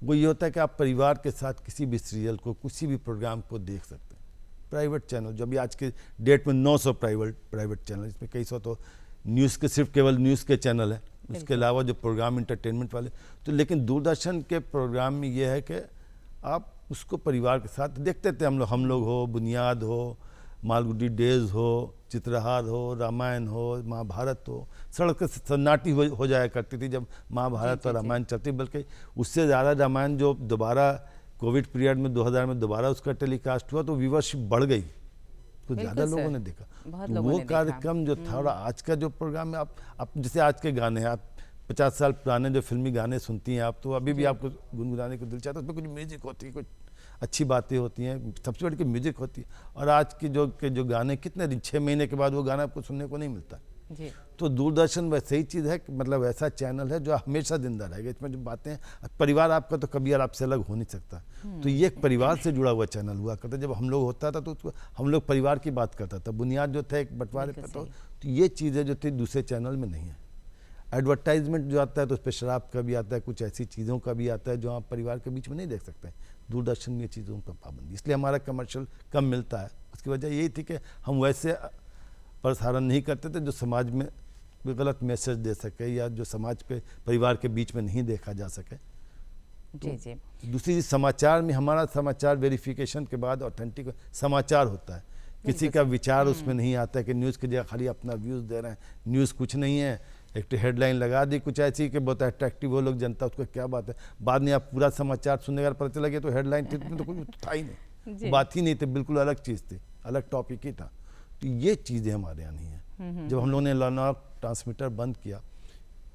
वो ये होता है कि आप परिवार के साथ किसी भी सीरियल को, किसी भी प्रोग्राम को देख सकते हैं। प्राइवेट चैनल जो अभी आज के डेट में 900 प्राइवेट चैनल, इसमें कई सौ तो न्यूज़ के सिर्फ केवल न्यूज़ के चैनल हैं, उसके अलावा जो प्रोग्राम इंटरटेनमेंट वाले तो, लेकिन दूरदर्शन के प्रोग्राम में ये है कि आप उसको परिवार के साथ देखते थे। हम लोग हो, बुनियाद हो, मालगुडी डेज हो, चित्रहार हो, रामायण हो, महाभारत हो, सड़क सन्नाटी हो जाया करती थी जब महाभारत और रामायण चलती, बल्कि उससे ज़्यादा रामायण जो दोबारा कोविड पीरियड में 2000 में दोबारा उसका टेलीकास्ट हुआ तो व्यूवरशिप बढ़ गई, तो ज़्यादा लोगों ने देखा। तो वो कार्यक्रम जो था और आज का जो प्रोग्राम है, आप जैसे आज के गाने हैं, आप 50 साल पुराने जो फिल्मी गाने सुनती हैं आप, तो अभी भी आपको गुनगुनाने को दिल चाहता है, उसमें कुछ म्यूजिक होती है, कुछ अच्छी बातें होती हैं, सबसे बड़ी की म्यूजिक होती है। और आज के जो गाने कितने दिन, 6 महीने के बाद वो गाना आपको सुनने को नहीं मिलता जी। तो दूरदर्शन वैसे ही चीज़ है, मतलब ऐसा चैनल है जो हमेशा जिंदा रहेगा। इसमें जो बातें, परिवार आपका तो कभी यार आपसे अलग हो नहीं सकता, तो ये एक परिवार से जुड़ा हुआ चैनल हुआ करता। जब हम लोग होता था तो उसको हम लोग परिवार की बात करता था, बुनियाद जो था एक बंटवारे पर, तो ये चीज़ें जो थी दूसरे चैनल में नहीं है। एडवर्टाइजमेंट जो आता है तो उस पर शराब का भी आता है, कुछ ऐसी चीज़ों का भी आता है जो आप परिवार के बीच में नहीं देख सकते। दूरदर्शन में ये चीज़ों पर पाबंदी, इसलिए हमारा कमर्शियल कम मिलता है। उसकी वजह यही थी कि हम वैसे प्रसारण नहीं करते थे जो समाज में गलत मैसेज दे सके या जो समाज के परिवार के बीच में नहीं देखा जा सके। जी जी। दूसरी चीज़ समाचार में, हमारा समाचार वेरिफिकेशन के बाद ऑथेंटिक समाचार होता है, किसी का विचार उसमें नहीं आता है कि न्यूज़ की जगह खाली अपना व्यूज़ दे रहे हैं। न्यूज़ कुछ नहीं है, एक तो हेडलाइन लगा दी कुछ ऐसी कि बहुत अट्रैक्टिव हो लोग, जनता उसको क्या बात है, बाद में आप पूरा समाचार सुनने का पता चला तो हेडलाइन थी तो कुछ था ही नहीं, बात ही नहीं थी, बिल्कुल अलग चीज़ थी, अलग टॉपिक ही था। तो ये चीज़ें हमारे यहाँ नहीं है। जब हम लोगों ने लॉन्ग ट्रांसमीटर बंद किया,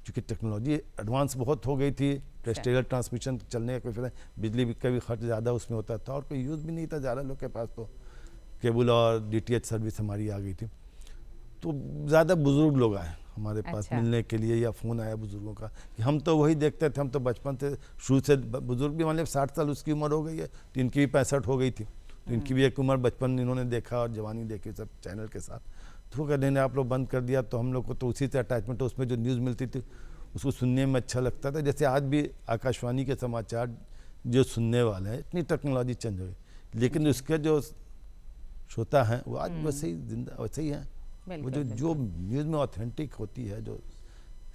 क्योंकि टेक्नोलॉजी एडवांस बहुत हो गई थी, टेरेस्ट्रियल ट्रांसमिशन चलने का कोई फायदा, बिजली का भी खर्च ज़्यादा उसमें होता था और कोई यूज़ भी नहीं था ज़्यादा लोग के पास, तो केबल और DTH सर्विस हमारी आ गई थी। तो ज़्यादा बुज़ुर्ग लोग आए हमारे पास मिलने के लिए, या फ़ोन आया बुज़ुर्गों का कि हम तो वही देखते थे, हम तो बचपन से शुरू से, बुज़ुर्ग भी मतलब 60 साल उसकी उम्र हो गई है, तो इनकी भी 65 हो गई थी, तो इनकी भी एक उम्र बचपन इन्होंने देखा और जवानी देखी सब चैनल के साथ। तो कहने ने आप लोग बंद कर दिया, तो हम लोग को तो उसी से अटैचमेंट, उसमें जो न्यूज़ मिलती थी उसको सुनने में अच्छा लगता था। जैसे आज भी आकाशवाणी के समाचार जो सुनने वाले हैं, इतनी टेक्नोलॉजी चेंज हो गई, लेकिन उसके जो श्रोता हैं वो आज वैसे ही जिंदा वैसे ही हैं। वो जो न्यूज़ में ऑथेंटिक होती है, जो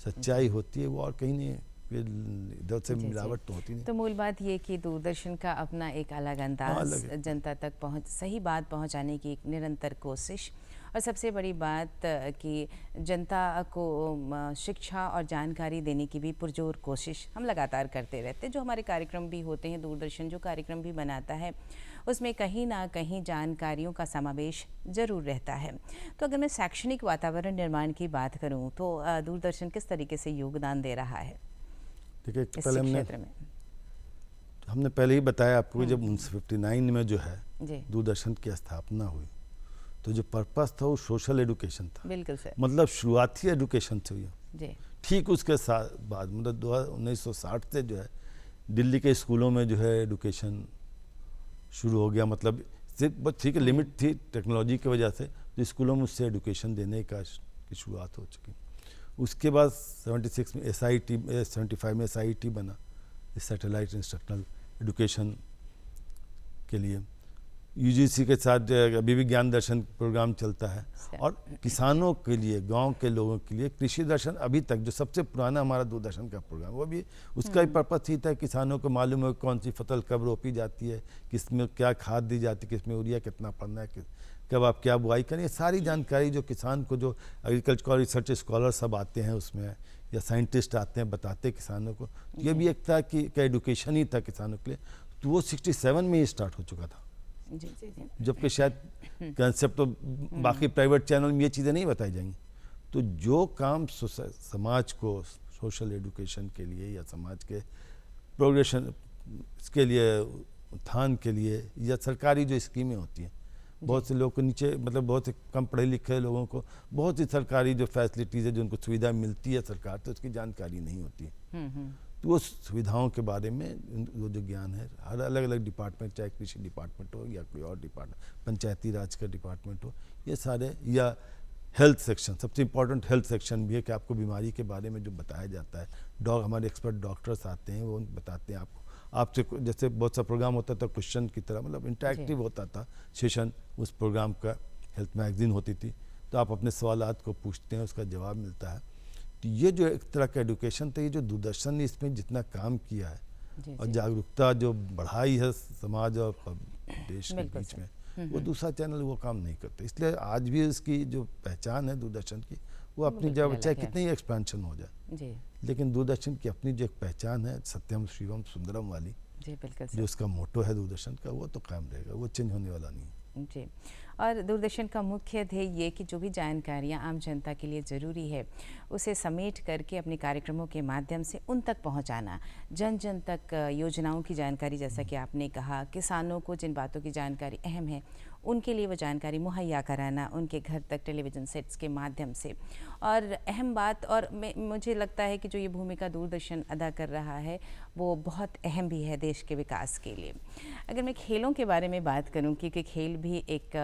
सच्चाई होती है, वो और कहीं नहीं है, इधर से मिलावट तो होती नहीं। तो मूल बात ये कि दूरदर्शन का अपना एक अलग अंदाज, जनता तक सही बात पहुंचाने की एक निरंतर कोशिश, और सबसे बड़ी बात कि जनता को शिक्षा और जानकारी देने की भी पुरजोर कोशिश हम लगातार करते रहते हैं। जो हमारे कार्यक्रम भी होते हैं, दूरदर्शन जो कार्यक्रम भी बनाता है, उसमें कहीं ना कहीं जानकारियों का समावेश ज़रूर रहता है। तो अगर मैं शैक्षणिक वातावरण निर्माण की बात करूं तो दूरदर्शन किस तरीके से योगदान दे रहा है देखिए, इस पहले क्षेत्र में? हमने पहले ही बताया आपको, जब 1959 में जो है जी, दूरदर्शन की स्थापना हुई, तो जो पर्पस था वो सोशल एजुकेशन था। बिल्कुल सर। मतलब शुरुआती एजुकेशन से हुई। जी, ठीक उसके साथ बाद मतलब 1960 से जो है दिल्ली के स्कूलों में जो है एजुकेशन शुरू हो गया। मतलब सिर्फ बस ठीक है, लिमिट थी टेक्नोलॉजी की वजह से, तो स्कूलों में उससे एजुकेशन देने की शुरुआत हो चुकी। उसके बाद 76 में SIT, 75 में SIT बना, सैटेलाइट इंस्ट्रक्शनल एजुकेशन के लिए। UGC के साथ अभी भी ज्ञान दर्शन प्रोग्राम चलता है। और किसानों के लिए, गांव के लोगों के लिए कृषि दर्शन अभी तक जो सबसे पुराना हमारा दूरदर्शन का प्रोग्राम, वो भी उसका ही पर्पस ही था, किसानों को मालूम है कौन सी फसल कब रोपी जाती है, किसमें क्या खाद दी जाती है, किसमें यूरिया कितना पड़ना है, कब आप क्या बुआई करें, सारी जानकारी जो किसान को, जो एग्रीकल्चर रिसर्च स्कॉलर सब आते हैं उसमें, या साइंटिस्ट आते हैं, बताते हैं किसानों को। ये भी एक था कि एडुकेशन ही था किसानों के लिए। तो वो 67 में ही स्टार्ट हो चुका था। जी, जी, जी। जबकि शायद कंसेप्ट तो बाकी प्राइवेट चैनल में ये चीज़ें नहीं बताई जाएंगी। तो जो काम समाज को सोशल एजुकेशन के लिए या समाज के प्रोग्रेशन के लिए, उत्थान के लिए, या सरकारी जो स्कीमें होती हैं, बहुत से लोगों को नीचे, मतलब बहुत से कम पढ़े लिखे लोगों को बहुत सी सरकारी जो फैसिलिटीज़ है, जो उनको सुविधा मिलती है सरकार, तो उसकी जानकारी नहीं होती। तो वो सुविधाओं के बारे में वो जो ज्ञान है, हर अलग अलग डिपार्टमेंट, चाहे कृषि डिपार्टमेंट हो या कोई और डिपार्टमेंट, पंचायती राज का डिपार्टमेंट हो, ये सारे, या हेल्थ सेक्शन, सबसे इम्पोर्टेंट हेल्थ सेक्शन भी है कि आपको बीमारी के बारे में जो बताया जाता है। हमारे एक्सपर्ट डॉक्टर्स आते हैं, वो बताते हैं आपको, आपसे जैसे बहुत सा प्रोग्राम होता था क्वेश्चन की तरह, मतलब इंटरेक्टिव होता था सेशन उस प्रोग्राम का। हेल्थ मैगजीन होती थी, तो आप अपने सवालात को पूछते हैं, उसका जवाब मिलता है। तो ये जो एक तरह का एजुकेशन था, ये जो दूरदर्शन ने इसमें जितना काम किया है, जी, और जी। जागरूकता जो बढ़ाई है समाज और देश के बिल्कुल बीच सर। में, वो दूसरा चैनल वो काम नहीं करते। इसलिए आज भी इसकी जो पहचान है दूरदर्शन की, वो अपनी बिल्कुल जगह, चाहे अलग है। कितनी एक्सपेंशन हो जाए, जी, लेकिन दूरदर्शन की अपनी जो एक पहचान है, सत्यम शिवम सुंदरम वाली, जी, बिल्कुल जो सर। उसका मोटो है दूरदर्शन का, वो तो कायम रहेगा, वो चेंज होने वाला नहीं है। जी, और दूरदर्शन का मुख्य ध्येय ये कि जो भी जानकारियाँ आम जनता के लिए ज़रूरी है, उसे समेट करके अपने कार्यक्रमों के माध्यम से उन तक पहुंचाना, जन जन तक योजनाओं की जानकारी, जैसा कि आपने कहा, किसानों को जिन बातों की जानकारी अहम है, उनके लिए वो जानकारी मुहैया कराना उनके घर तक टेलीविज़न सेट्स के माध्यम से। और अहम बात, और मुझे लगता है कि जो ये भूमिका दूरदर्शन अदा कर रहा है, वो बहुत अहम भी है देश के विकास के लिए। अगर मैं खेलों के बारे में बात करूं, क्योंकि खेल भी एक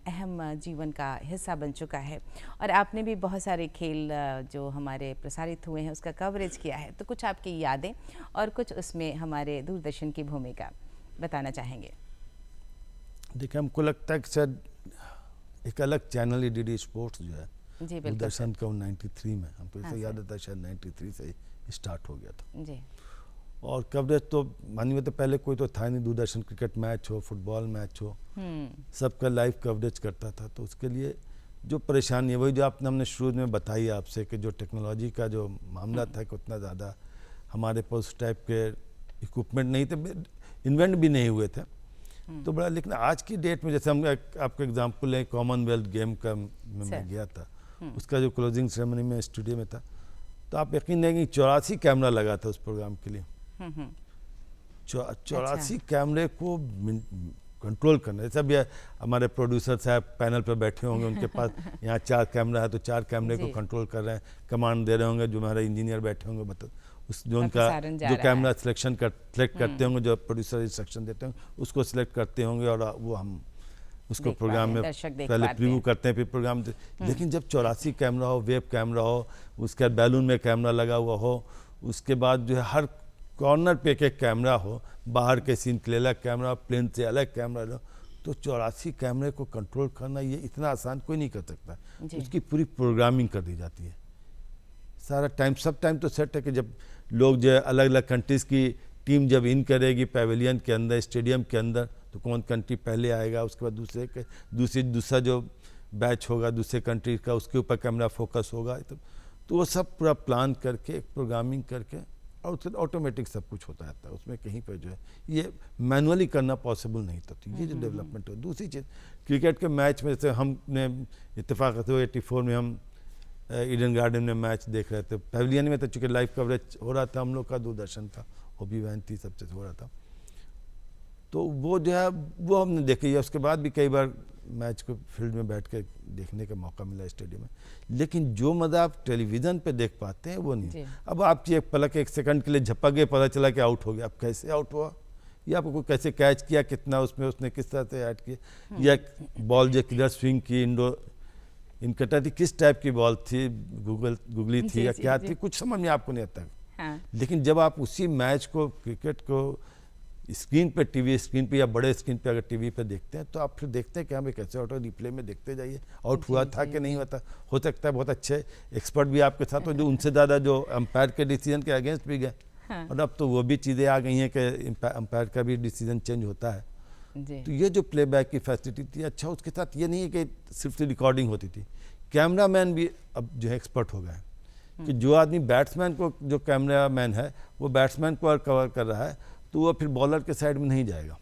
अहम जीवन का हिस्सा बन चुका है, और आपने भी बहुत सारे खेल जो हमारे प्रसारित हुए हैं उसका कवरेज किया है, तो कुछ आपकी यादें और कुछ उसमें हमारे दूरदर्शन की भूमिका बताना चाहेंगे? देखिए, हमको लगता है कि शायद एक अलग चैनल ही DD स्पोर्ट्स जो है जी, बिल्कुल दूरदर्शन का, 93 में, हमको हाँ, ऐसा याद सर। आता है शायद 93 से स्टार्ट हो गया था। जी, और कवरेज तो मानिए, तो पहले कोई तो था नहीं, दूरदर्शन क्रिकेट मैच हो, फुटबॉल मैच हो, सबका लाइव कवरेज करता था। तो उसके लिए जो परेशानी है, वही जो हमने शुरू में बताई आपसे, कि जो टेक्नोलॉजी का जो मामला था कि उतना ज़्यादा हमारे पास उस टाइप के इक्विपमेंट नहीं थे, इन्वेंट भी नहीं हुए थे, तो बड़ा। लेकिन आज की डेट में, जैसे हम आपको एग्जांपल लें, कॉमनवेल्थ गेम का मैं गया था, उसका जो क्लोजिंग सेरेमनी में स्टूडियो में था, तो आप यकीन नहीं, 84 कैमरा लगा था उस प्रोग्राम के लिए। 84 कैमरे को कंट्रोल करना। जैसा भी हमारे प्रोड्यूसर साहब पैनल पर बैठे होंगे, उनके पास यहाँ 4 कैमरा है, तो 4 कैमरे को कंट्रोल कर रहे हैं, कमांड दे रहे होंगे, जो हमारे इंजीनियर बैठे होंगे, उस जो उनका जो कैमरा सिलेक्ट करते होंगे, जो प्रोड्यूसर इंस्ट्रक्शन देते होंगे, उसको सिलेक्ट करते होंगे, और वो हम उसको प्रोग्राम में पहले प्रीव्यू करते हैं, फिर प्रोग्राम। लेकिन जब 84 कैमरा हो, वेब कैमरा हो, उसके बाद बैलून में कैमरा लगा हुआ हो, उसके बाद जो है हर कॉर्नर पे एक कैमरा हो, बाहर के सीन के लिए अलग कैमरा, प्लेन से अलग कैमरा लो, तो 84 कैमरे को कंट्रोल करना ये इतना आसान कोई नहीं कर सकता। उसकी पूरी प्रोग्रामिंग कर दी जाती है, सारा टाइम, सब टाइम तो सेट है कि जब लोग जो है अलग अलग कंट्रीज़ की टीम जब इन करेगी पैवेलियन के अंदर, स्टेडियम के अंदर, तो कौन कंट्री पहले आएगा, उसके बाद दूसरा जो बैच होगा दूसरे कंट्री का, उसके ऊपर कैमरा फोकस होगा, तो वो सब पूरा प्लान करके प्रोग्रामिंग करके और उससे ऑटोमेटिक सब कुछ होता रहता है उसमें। कहीं पर जो है ये मैनुअली करना पॉसिबल नहीं था। तो ये जो डेवलपमेंट हो, दूसरी चीज़ क्रिकेट के मैच में जैसे हमने इत्तेफाक से 84 में हम ईडन गार्डन में मैच देख रहे थे, पैविलियन में तो चूँकि लाइव कवरेज हो रहा था हम लोग का, दूरदर्शन का वो भी वैन थी, सबसे हो रहा था, तो वो जो है वो हमने देखी है। उसके बाद भी कई बार मैच को फील्ड में बैठ के देखने का मौका मिला स्टेडियम में, लेकिन जो मज़ा आप टेलीविज़न पे देख पाते हैं वो नहीं। अब आप एक पलक 1 सेकंड के लिए झपक गए, पता चला कि आउट हो गया, अब कैसे आउट हुआ, या आपको कैसे कैच किया, कितना उसमें उसने किस तरह से ऐड किया, या बॉल जो किधर स्विंग की, इनकटा थी, किस टाइप की बॉल थी, गुगली थी या क्या थी, कुछ समझ में आपको नहीं आता। हाँ। लेकिन जब आप उसी मैच को, क्रिकेट को स्क्रीन पे, टीवी स्क्रीन पे या बड़े स्क्रीन पे अगर टीवी पे देखते हैं, तो आप फिर देखते हैं कि हमें कैसे आउट, रिप्ले में देखते जाइए आउट हुआ था कि नहीं हुआ था। हो सकता है बहुत अच्छे एक्सपर्ट भी आपके साथ हो जो उनसे ज़्यादा जो अंपायर के डिसीजन के अगेंस्ट भी गए। हाँ। और अब तो वो भी चीज़ें आ गई हैं कि अंपायर का भी डिसीजन चेंज होता है जी। तो ये जो प्लेबैक की फैसिलिटी थी, अच्छा उसके साथ ये नहीं है कि सिर्फ रिकॉर्डिंग होती थी, कैमरामैन भी अब जो है एक्सपर्ट हो गए हैं कि जो आदमी बैट्समैन को, जो कैमरामैन है वो बैट्समैन को कवर कर रहा है, तो वो फिर बॉलर के साइड में नहीं जाएगा।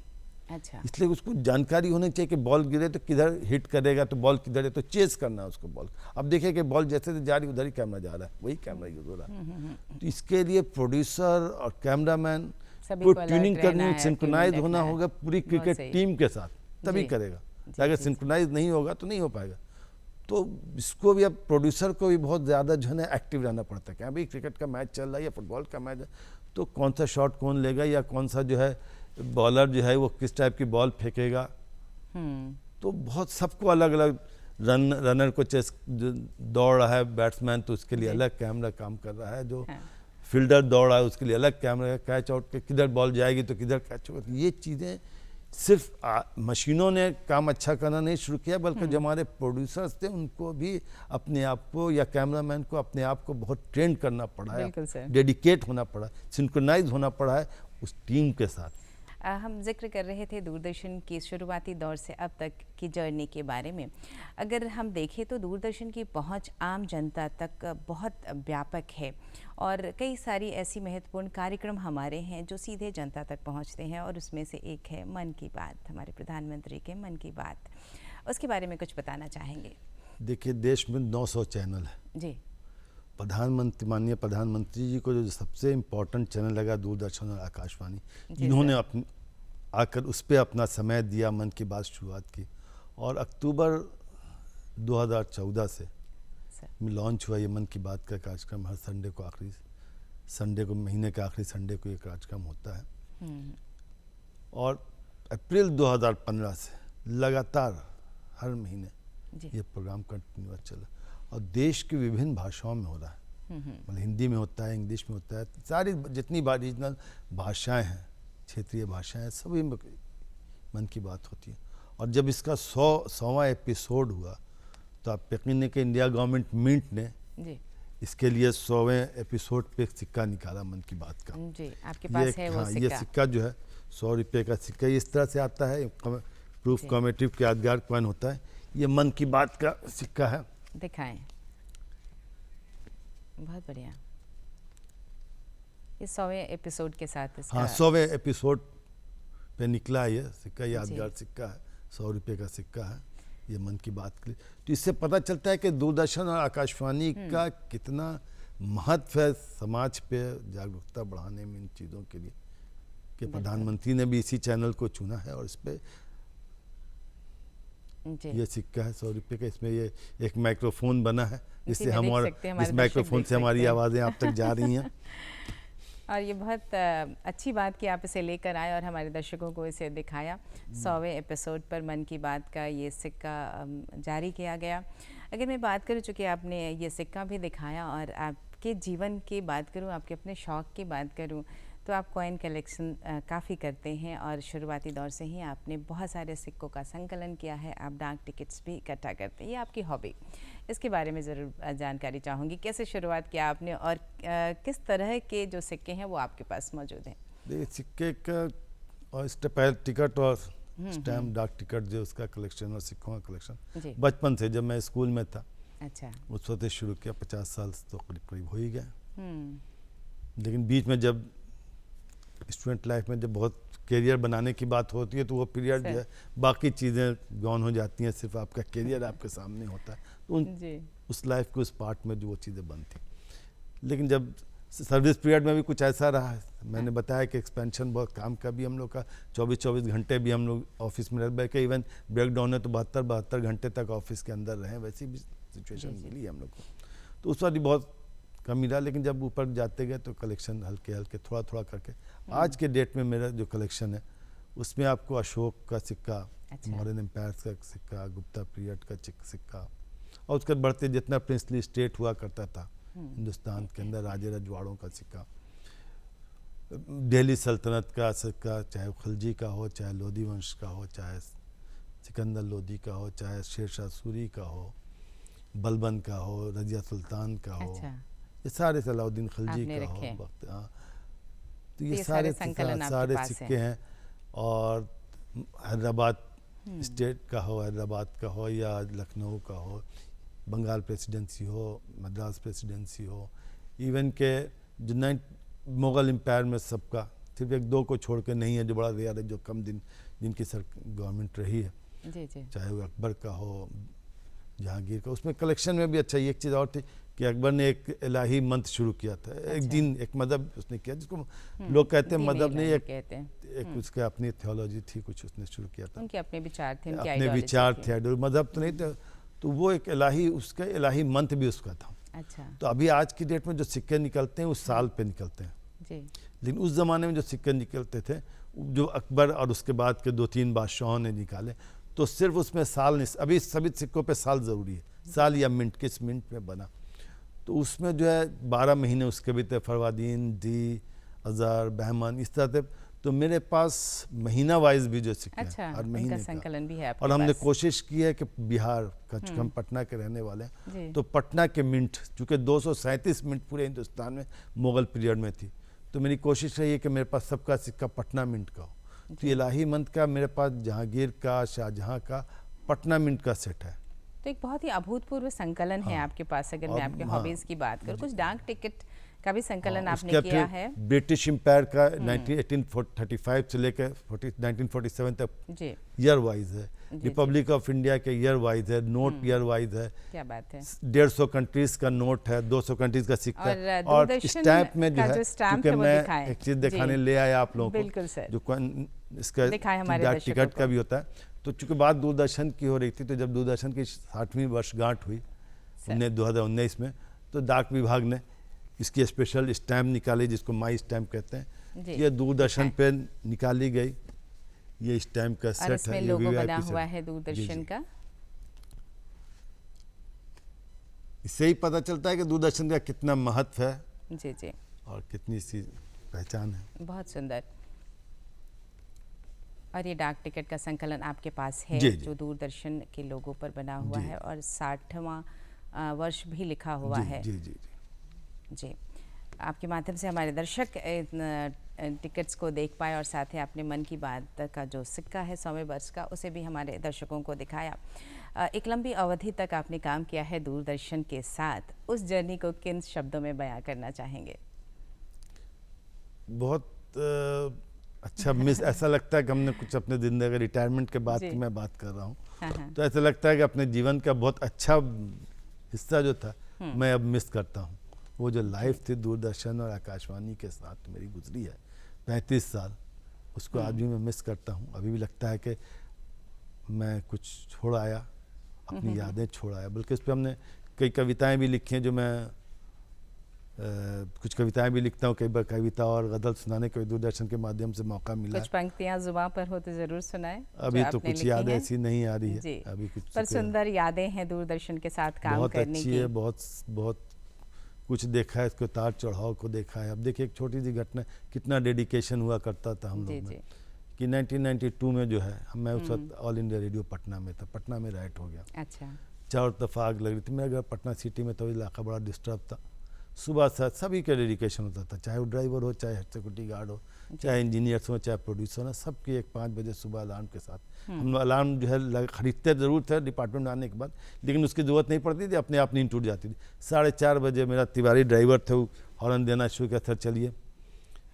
अच्छा। इसलिए उसको जानकारी होनी चाहिए कि बॉल गिरे तो किधर हिट करेगा, तो बॉल किधर है, तो चेस करना है उसको बॉल। अब देखिए कि बॉल जैसे जा रही उधर ही कैमरा जा रहा है, वही कैमरा यूज हो रहा है। तो इसके लिए प्रोड्यूसर और कैमरामैन को ट्यूनिंग करनी, सिंक्रोनाइज होना होगा पूरी क्रिकेट टीम के साथ, तभी करेगा। अगर सिंक्रोनाइज नहीं होगा तो नहीं हो पाएगा। तो इसको भी अब प्रोड्यूसर को भी बहुत ज़्यादा जो है ना एक्टिव रहना पड़ता है कि अभी क्रिकेट का मैच चल रहा है या फुटबॉल का मैच है, तो कौन सा शॉट कौन लेगा, या कौन सा जो है बॉलर जो है वो किस टाइप की बॉल फेंकेगा। तो बहुत सबको अलग अलग, रनर को चेस दौड़ रहा है बैट्समैन, तो उसके लिए अलग कैमरा काम कर रहा है, जो फील्डर दौड़ रहा है उसके लिए अलग कैमरा, कैच आउट के किधर बॉल जाएगी तो किधर कैच होगा। ये चीज़ें सिर्फ मशीनों ने काम अच्छा करना नहीं शुरू किया, बल्कि जो हमारे प्रोड्यूसर्स थे उनको भी अपने आप को, या कैमरामैन को अपने आप को बहुत ट्रेन करना पड़ा है, डेडिकेट होना पड़ा, सिंक्रोनाइज होना पड़ा है उस टीम के साथ। हम जिक्र कर रहे थे दूरदर्शन की शुरुआती दौर से अब तक की जर्नी के बारे में। अगर हम देखें तो दूरदर्शन की पहुंच आम जनता तक बहुत व्यापक है और कई सारी ऐसी महत्वपूर्ण कार्यक्रम हमारे हैं जो सीधे जनता तक पहुंचते हैं, और उसमें से एक है मन की बात, हमारे प्रधानमंत्री के मन की बात। उसके बारे में कुछ बताना चाहेंगे? देखिए, देश में 900 चैनल है जी। माननीय प्रधानमंत्री जी को जो सबसे इम्पोर्टेंट चैनल लगा दूरदर्शन और आकाशवाणी, इन्होंने आकर उस पर अपना समय दिया, मन की बात शुरुआत की, और अक्टूबर 2014 से लॉन्च हुआ ये मन की बात का कार्यक्रम। हर संडे को, आखिरी संडे को, महीने के आखिरी संडे को ये कार्यक्रम होता है। और अप्रैल 2015 से लगातार हर महीने ये प्रोग्राम कंटिन्यूअस चला, और देश की विभिन्न भाषाओं में हो रहा है। मतलब हिंदी में होता है, इंग्लिश में होता है, सारी जितनी रीजनल भाषाएं हैं, क्षेत्रीय भाषाएं हैं, सभी में मन की बात होती है। और जब इसका 100वां एपिसोड हुआ, तो आप यकीन नहीं कि इंडिया गवर्नमेंट मिंट ने इसके लिए 100वें एपिसोड पे एक सिक्का निकाला मन की बात का। जी, आपके पास है वो सिक्का? ये सिक्का जो है 100 रुपये का सिक्का, इस तरह से आता है, प्रूफ कॉमेटिव के यादगार कॉइन होता है। ये मन की बात का सिक्का है, दिखाएं। बहुत बढ़िया। इस 100वें एपिसोड के साथ इसका, 100वें एपिसोड पे निकला है ये सिक्का, यादगार सिक्का है, 100 रुपये का सिक्का है ये मन की बात के लिए। तो इससे पता चलता है कि दूरदर्शन और आकाशवाणी का कितना महत्व है समाज पे जागरूकता बढ़ाने में, इन चीज़ों के लिए, कि प्रधानमंत्री ने भी इसी चैनल को चुना है। और इस पर ये सिक्का है 100 रुपये का, इसमें ये एक माइक्रोफोन बना है जिससे हम, और इस माइक्रोफोन से हमारी आवाज़ें आप तक जा रही हैं। और ये बहुत अच्छी बात कि आप इसे लेकर आए और हमारे दर्शकों को इसे दिखाया। 100वें एपिसोड पर मन की बात का ये सिक्का जारी किया गया। अगर मैं बात करूँ, चूँकि आपने ये सिक्का भी दिखाया, और आपके जीवन की बात करूँ, आपके अपने शौक़ की बात करूँ, तो आप कॉइन कलेक्शन काफ़ी करते हैं, और शुरुआती दौर से ही आपने बहुत सारे सिक्कों का संकलन किया है। आप डाक टिकट्स भी इकट्ठा करते हैं, ये आपकी हॉबी। इसके बारे में ज़रूर जानकारी चाहूँगी, कैसे शुरुआत किया आपने, और किस तरह के जो सिक्के हैं वो आपके पास मौजूद हैं? सिक्के का और स्टेप टिकट और स्टैम्प डाक टिकट जो उसका कलेक्शन और सिक्कों का कलेक्शन जी। बचपन से, जब मैं स्कूल में था अच्छा। उस वक्त से शुरू किया। 50 साल तो करीब करीब हो ही गया। हम्म। लेकिन बीच में जब स्टूडेंट लाइफ में जब बहुत करियर बनाने की बात होती है तो वो पीरियड जो है बाकी चीज़ें गौन हो जाती हैं, सिर्फ आपका करियर आपके सामने होता है, तो जी। उस लाइफ के उस पार्ट में जो वो चीज़ें बनती। लेकिन जब सर्विस पीरियड में भी कुछ ऐसा रहा है, मैंने बताया कि एक्सपेंशन बहुत काम का भी हम लोग का 24-24 घंटे भी हम लोग ऑफिस में रह बैठे, इवन ब्रेक डाउन है तो 72 घंटे तक ऑफिस के अंदर रहे, वैसी भी सिचुएशन मिली है हम लोग को। तो उस वक्त बहुत कम मिला, लेकिन जब ऊपर जाते गए तो कलेक्शन हल्के हल्के थोड़ा थोड़ा करके आज के डेट में मेरा जो कलेक्शन है उसमें आपको अशोक का सिक्का, मॉडर्न एम्पायर्स का सिक्का, गुप्ता पीरियड का सिक्का, और उसके बढ़ते जितना प्रिंसली स्टेट हुआ करता था हिंदुस्तान के अंदर, राजे रजवाड़ों का सिक्का, दिल्ली सल्तनत का सिक्का, चाहे खिलजी का हो, चाहे लोधी वंश का हो, चाहे सिकंदर लोधी का हो, चाहे शेरशाह सूरी का हो, बलबन का हो, रजिया सुल्तान का हो, ये सारे, सलाउद्दीन खिलजी का हो वक्त। हाँ, तो ये सारे सिक्के हैं। और हैदराबाद स्टेट का हो, हैदराबाद का हो या लखनऊ का हो, बंगाल प्रेसिडेंसी हो, मद्रास प्रेसिडेंसी हो, इवन के जो मुग़ल एम्पायर में सबका, सिर्फ एक दो को छोड़ के नहीं है जो बड़ा रेयर है, जो कम दिन जिनकी गवर्नमेंट रही है, जी जी। चाहे वो अकबर का हो, जहांगीर का। उसमें कलेक्शन में भी अच्छा एक चीज़ और थी कि अकबर ने एक इलाही मंत्र शुरू किया था। अच्छा। एक दिन एक मदहब उसने किया, जिसको लोग कहते हैं मदहब नहीं, एक उसके अपनी थियोलॉजी थी, कुछ उसने शुरू किया था, उनके अपने विचार थे, अपने विचार थे, मदहब तो नहीं थे। तो वो एक इलाही, उसका इलाही मंत्र भी उसका था। अच्छा। तो अभी आज की डेट में जो सिक्के निकलते हैं उस साल पे निकलते हैं जी। लेकिन उस ज़माने में जो सिक्के निकलते थे, जो अकबर और उसके बाद के 2-3 बादशाहों ने निकाले, तो सिर्फ उसमें साल नहीं, अभी सभी सिक्कों पे साल ज़रूरी है, साल या मिनट, किस मिनट में बना। तो उसमें जो है 12 महीने उसके भी थे, फरवादीन, दी, अज़ार, बहमान, इस तरह से। तो मेरे पास महीना वाइज भी जो सिक्के हैं, हर महीने का संकलन भी है। और हमने कोशिश की है कि बिहार का, चूँकि हम पटना के रहने वाले हैं, तो पटना के मिंट, चूँकि 237 मिनट पूरे हिंदुस्तान में मुग़ल पीरियड में थी, तो मेरी कोशिश रही है कि मेरे पास सबका सिक्का पटना मिंट का हो। तो इलाही मंत का मेरे पास जहांगीर का, शाहजहां का, पटना मिंट का सेट है। तो एक बहुत ही अभूतपूर्व संकलन है आपके पास। अगर मैं आपके हॉबीज की बात करूं, कुछ डाक टिकट का भी संकलन आपने किया है। ब्रिटिश एम्पायर का 1835 से लेकर 1947 तक ईयर वाइज है, रिपब्लिक ऑफ इंडिया के ईयर वाइज है, नोट ईयर वाइज है। क्या बात है। 150 कंट्रीज का नोट है, 200 कंट्रीज का सिक्का, और स्टैम्प में जो है, क्योंकि मैं एक चीज दिखाने ले आया आप लोगों को, बिल्कुल सर, जो इसका डाक टिकट का भी होता है। तो चूंकि बात दूरदर्शन की हो रही थी, तो जब दूरदर्शन की 60वीं वर्षगांठ हुई 2019 में, तो डाक विभाग ने इसकी स्पेशल स्टैम्प निकाली, जिसको माई स्टैम्प कहते हैं। ये दूरदर्शन पे निकाली गई, ये स्टैम्प का सेट है, ये लोगो बना हुआ है दूरदर्शन का। इससे ही पता चलता है कि दूरदर्शन का कितना महत्व है, जी जी, और कितनी सी पहचान है। बहुत सुंदर। और ये डाक टिकट का संकलन आपके पास है, जो दूरदर्शन के लोगों पर बना हुआ है, और 60वां वर्ष भी लिखा हुआ है। जी जी जी। आपके माध्यम से हमारे दर्शक टिकट्स को देख पाए, और साथ ही आपने मन की बात का जो सिक्का है 100वें वर्ष का, उसे भी हमारे दर्शकों को दिखाया। एक लंबी अवधि तक आपने काम किया है दूरदर्शन के साथ, उस जर्नी को किन शब्दों में बयां करना चाहेंगे? बहुत अच्छा मिस ऐसा लगता है कि हमने कुछ अपने ज़िंदगी रिटायरमेंट के बाद की मैं बात कर रहा हूँ, तो ऐसा लगता है कि अपने जीवन का बहुत अच्छा हिस्सा जो था मैं अब मिस करता हूँ। वो जो लाइफ थी दूरदर्शन और आकाशवाणी के साथ मेरी गुजरी है 35 साल, उसको आज भी मैं मिस करता हूँ। अभी भी लगता है कि मैं कुछ छोड़ आया, अपनी यादें छोड़ आया। बल्कि इस पर हमने कई कविताएं भी लिखी हैं, जो मैं कुछ कविताएं भी लिखता हूँ, कई बार कविता और गज़ल सुनाने के दूरदर्शन के माध्यम से मौका मिला। कुछ पंक्तियां जुबान पर हो तो जरूर सुनाएं। अभी तो कुछ याद ऐसी नहीं आ रही है अभी कुछ, पर सुंदर यादें हैं दूरदर्शन के साथ काम करने की। बहुत अच्छी है, बहुत कुछ देखा है, इसको उतार चढ़ाव को देखा है। अब देखिए एक छोटी सी घटना, कितना डेडिकेशन हुआ करता था हम लोग में, कि 1992 में जो है, मैं उस वक्त ऑल इंडिया रेडियो पटना में था, पटना में राइट हो गया। अच्छा। चारों तरफ आग लग रही थी। मेरा घर पटना सिटी में था, इलाका बड़ा डिस्टर्ब था, सुबह से सभी का डेडिकेशन होता था, चाहे वो ड्राइवर हो, चाहे सिक्योरिटी गार्ड हो, चाहे इंजीनियर्स हो, चाहे प्रोड्यूसर हो, सबकी एक 5 बजे सुबह अलार्म के साथ। हम अलार्म जो है खरीदते ज़रूर थे डिपार्टमेंट में आने के बाद, लेकिन उसकी ज़रूरत नहीं पड़ती थी, अपने आप नींद टूट जाती थी। 4:30 बजे मेरा तिवारी ड्राइवर थे, वो हॉर्न देना शुरू किया, सर चलिए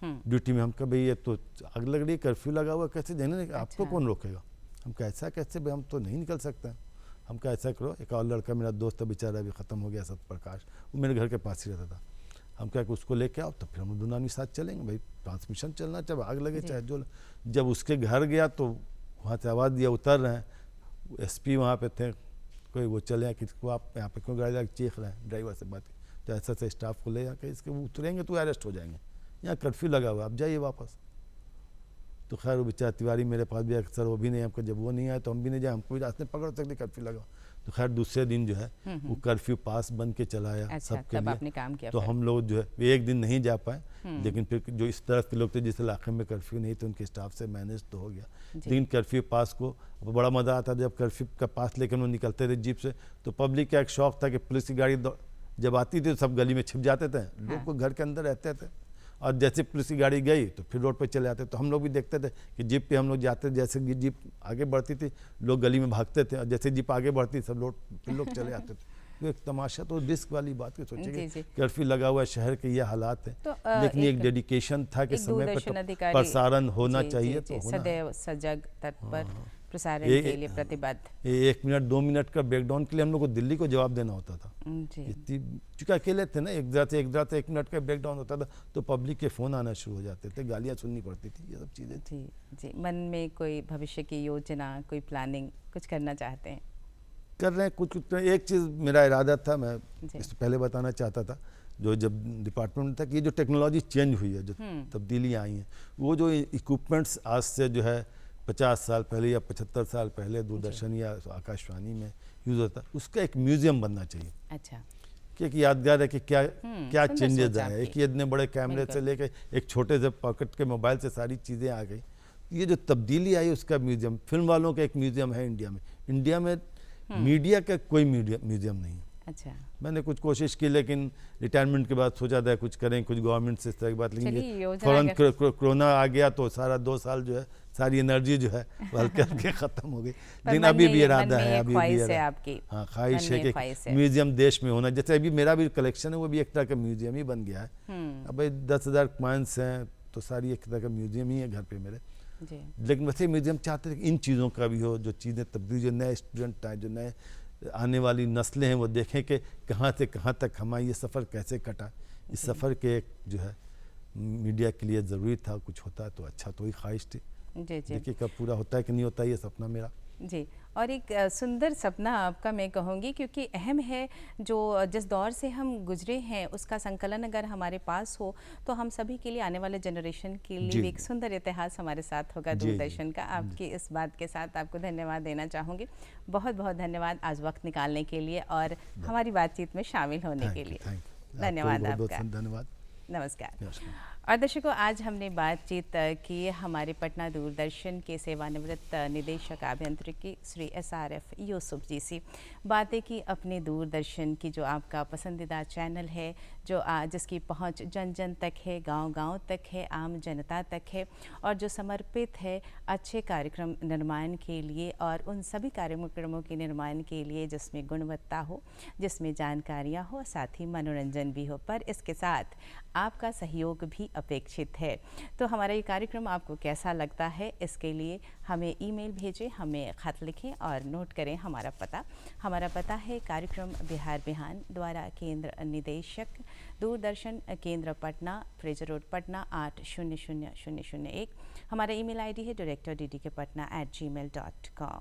ड्यूटी में। हम कहा भाई ये तो आग लग रही, कर्फ्यू लगा हुआ, कैसे जाने, आपको कौन रोकेगा? हम कहा ऐसा कैसे भाई, हम तो नहीं निकल सकते हैं। हम कहा ऐसा करो, एक और लड़का मेरा दोस्त है बेचारा अभी ख़त्म हो गया, सत्यप्रकाश, वो मेरे घर के पास ही रहता था। हम कहा कि उसको लेके आओ, तो फिर हम दोनों आदमी साथ चलेंगे भाई, ट्रांसमिशन चलना, चाहे आग लगे चाहे जो। जब उसके घर गया तो वहाँ से आवाज़ दिया, उतर रहे हैं, एसपी वहाँ पे थे, कोई वो चले कि आप यहाँ पे क्यों गाड़ी लगा चीख रहे हैं, ड्राइवर से बात की, तो ऐसा से स्टाफ को ले आके इसके उतरेंगे तो अरेस्ट हो जाएंगे, यहाँ कर्फ्यू लगा हुआ, आप जाइए वापस। तो खैर वो बेचारा तिवारी मेरे पास भी अक्सर, वो भी नहीं, हमको जब वो नहीं आया तो हम भी नहीं जाए, हमको भी रास्ते पकड़ सकते, कर्फ्यू लगा। तो खैर दूसरे दिन जो है वो कर्फ्यू पास बन के चला आया। अच्छा, सबके तब लिए आपने काम किया तो फिर। हम लोग जो है एक दिन नहीं जा पाए, लेकिन फिर जो इस तरफ के लोग थे जिस इलाके में कर्फ्यू नहीं थे, उनके स्टाफ से मैनेज तो हो गया। लेकिन कर्फ्यू पास को बड़ा मज़ा आता जब कर्फ्यू का पास लेकर वो निकलते थे जीप से, तो पब्लिक का एक शौक था कि पुलिस की गाड़ी जब आती थी तो सब गली में छिप जाते थे, लोग को घर के अंदर रहते थे, और जैसे पुलिस की गाड़ी गई तो फिर रोड पे चले आते। तो हम लोग भी देखते थे कि जीप पे हम लोग जाते, जैसे जीप आगे बढ़ती थी लोग गली में भागते थे, और जैसे जीप आगे बढ़ती सब लोग फिर लोग चले आते थे। तो एक तमाशा, तो रिस्क वाली बात है, सोचिए कर्फ्यू लगा हुआ शहर के ये हालात है, तो लेकिन एक डेडिकेशन था कि समय पर प्रसारण होना चाहिए, तो सदैव सजग, तत्पर, प्रसारण के लिए प्रतिबद्ध। 1 मिनट 2 मिनट का ब्रेकडाउन के लिए हम लोग को दिल्ली को जवाब देना होता था। चूंकि अकेले थे ना, एक जगह से 1 मिनट का ब्रेकडाउन होता था तो पब्लिक के फ़ोन आना शुरू हो जाते थे, गालियाँ सुननी पड़ती थी, ये सब चीज़ें। जी, मन में कोई भविष्य की योजना, कोई प्लानिंग, कुछ करना चाहते हैं? कर रहे हैं कुछ। एक चीज़ मेरा इरादा था, मैं इससे पहले बताना चाहता था, जो जब डिपार्टमेंट में था, कि ये जो टेक्नोलॉजी चेंज हुई है, जो तब्दीलियाँ आई हैं, वो जो इक्विपमेंट्स आज से जो है 50 साल पहले या 75 साल पहले दूरदर्शन या आकाशवाणी में यूज़ होता, उसका एक म्यूजियम बनना चाहिए। अच्छा, कि एक यादगार है कि क्या चेंजेस आए हैं, कि इतने बड़े कैमरे से लेकर एक छोटे से पॉकेट के मोबाइल से सारी चीज़ें आ गई। ये जो तब्दीली आई उसका म्यूजियम, फिल्म वालों का एक म्यूजियम है इंडिया में। इंडिया में मीडिया का कोई म्यूजियम नहीं है। अच्छा, मैंने कुछ कोशिश की, लेकिन रिटायरमेंट के बाद सोचा था कुछ करें, कुछ गवर्नमेंट से इस तरह की बात, लेकिन फौरन कोरोना आ गया तो सारा 2 साल जो है सारी एनर्जी जो है वो हल्के हल्के खत्म हो गई। लेकिन अभी भी इरादा है, अभी भी आपकी हाँ ख्वाहिश है कि म्यूजियम देश में होना। जैसे अभी मेरा भी कलेक्शन है, वो भी एक तरह का म्यूजियम ही बन गया है। अब भाई 10,000 कॉइन्स हैं तो सारी एक तरह का म्यूजियम ही है घर पे मेरे। लेकिन वैसे म्यूजियम चाहते थे कि इन चीज़ों का भी हो, जो चीज़ें तब्दील, जो नए स्टूडेंट आए, जो नए आने वाली नस्लें हैं, वो देखें कि कहाँ से कहाँ तक हमारा ये सफ़र कैसे कटा। इस सफ़र के एक जो है मीडिया के लिए ज़रूरी था, कुछ होता तो अच्छा, तो ही ख्वाहिश थी। देखिए कब पूरा होता है कि नहीं होता, ये सपना मेरा। जी, और एक सुंदर सपना आपका मैं कहूँगी, क्योंकि अहम है, जो जिस दौर से हम गुजरे हैं उसका संकलन अगर हमारे पास हो तो हम सभी के लिए, आने वाले जनरेशन के लिए भी एक सुंदर इतिहास हमारे साथ होगा दूरदर्शन का। आपकी इस बात के साथ आपको धन्यवाद देना चाहूँगी। बहुत बहुत धन्यवाद आज वक्त निकालने के लिए और हमारी बातचीत में शामिल होने के लिए। धन्यवाद आपका। धन्यवाद। नमस्कार। और दर्शकों, आज हमने बातचीत की हमारे पटना दूरदर्शन के सेवानिवृत्त निदेशक अभियांत्रिकी श्री SRF यूसुफ जी से। बातें की अपने दूरदर्शन की, जो आपका पसंदीदा चैनल है, जो जिसकी पहुंच जन जन तक है, गांव-गांव तक है, आम जनता तक है, और जो समर्पित है अच्छे कार्यक्रम निर्माण के लिए, और उन सभी कार्यक्रमों के निर्माण के लिए जिसमें गुणवत्ता हो, जिसमें जानकारियाँ हो, साथ ही मनोरंजन भी हो, पर इसके साथ आपका सहयोग भी अपेक्षित है। तो हमारा ये कार्यक्रम आपको कैसा लगता है, इसके लिए हमें ईमेल भेजें, हमें ख़त लिखें और नोट करें हमारा पता। हमारा पता है कार्यक्रम बिहार बिहान द्वारा केंद्र निदेशक दूरदर्शन केंद्र पटना, फ्रेजर रोड पटना 800001। हमारा ईमेल ID है director@ddkpatna@gmail.com।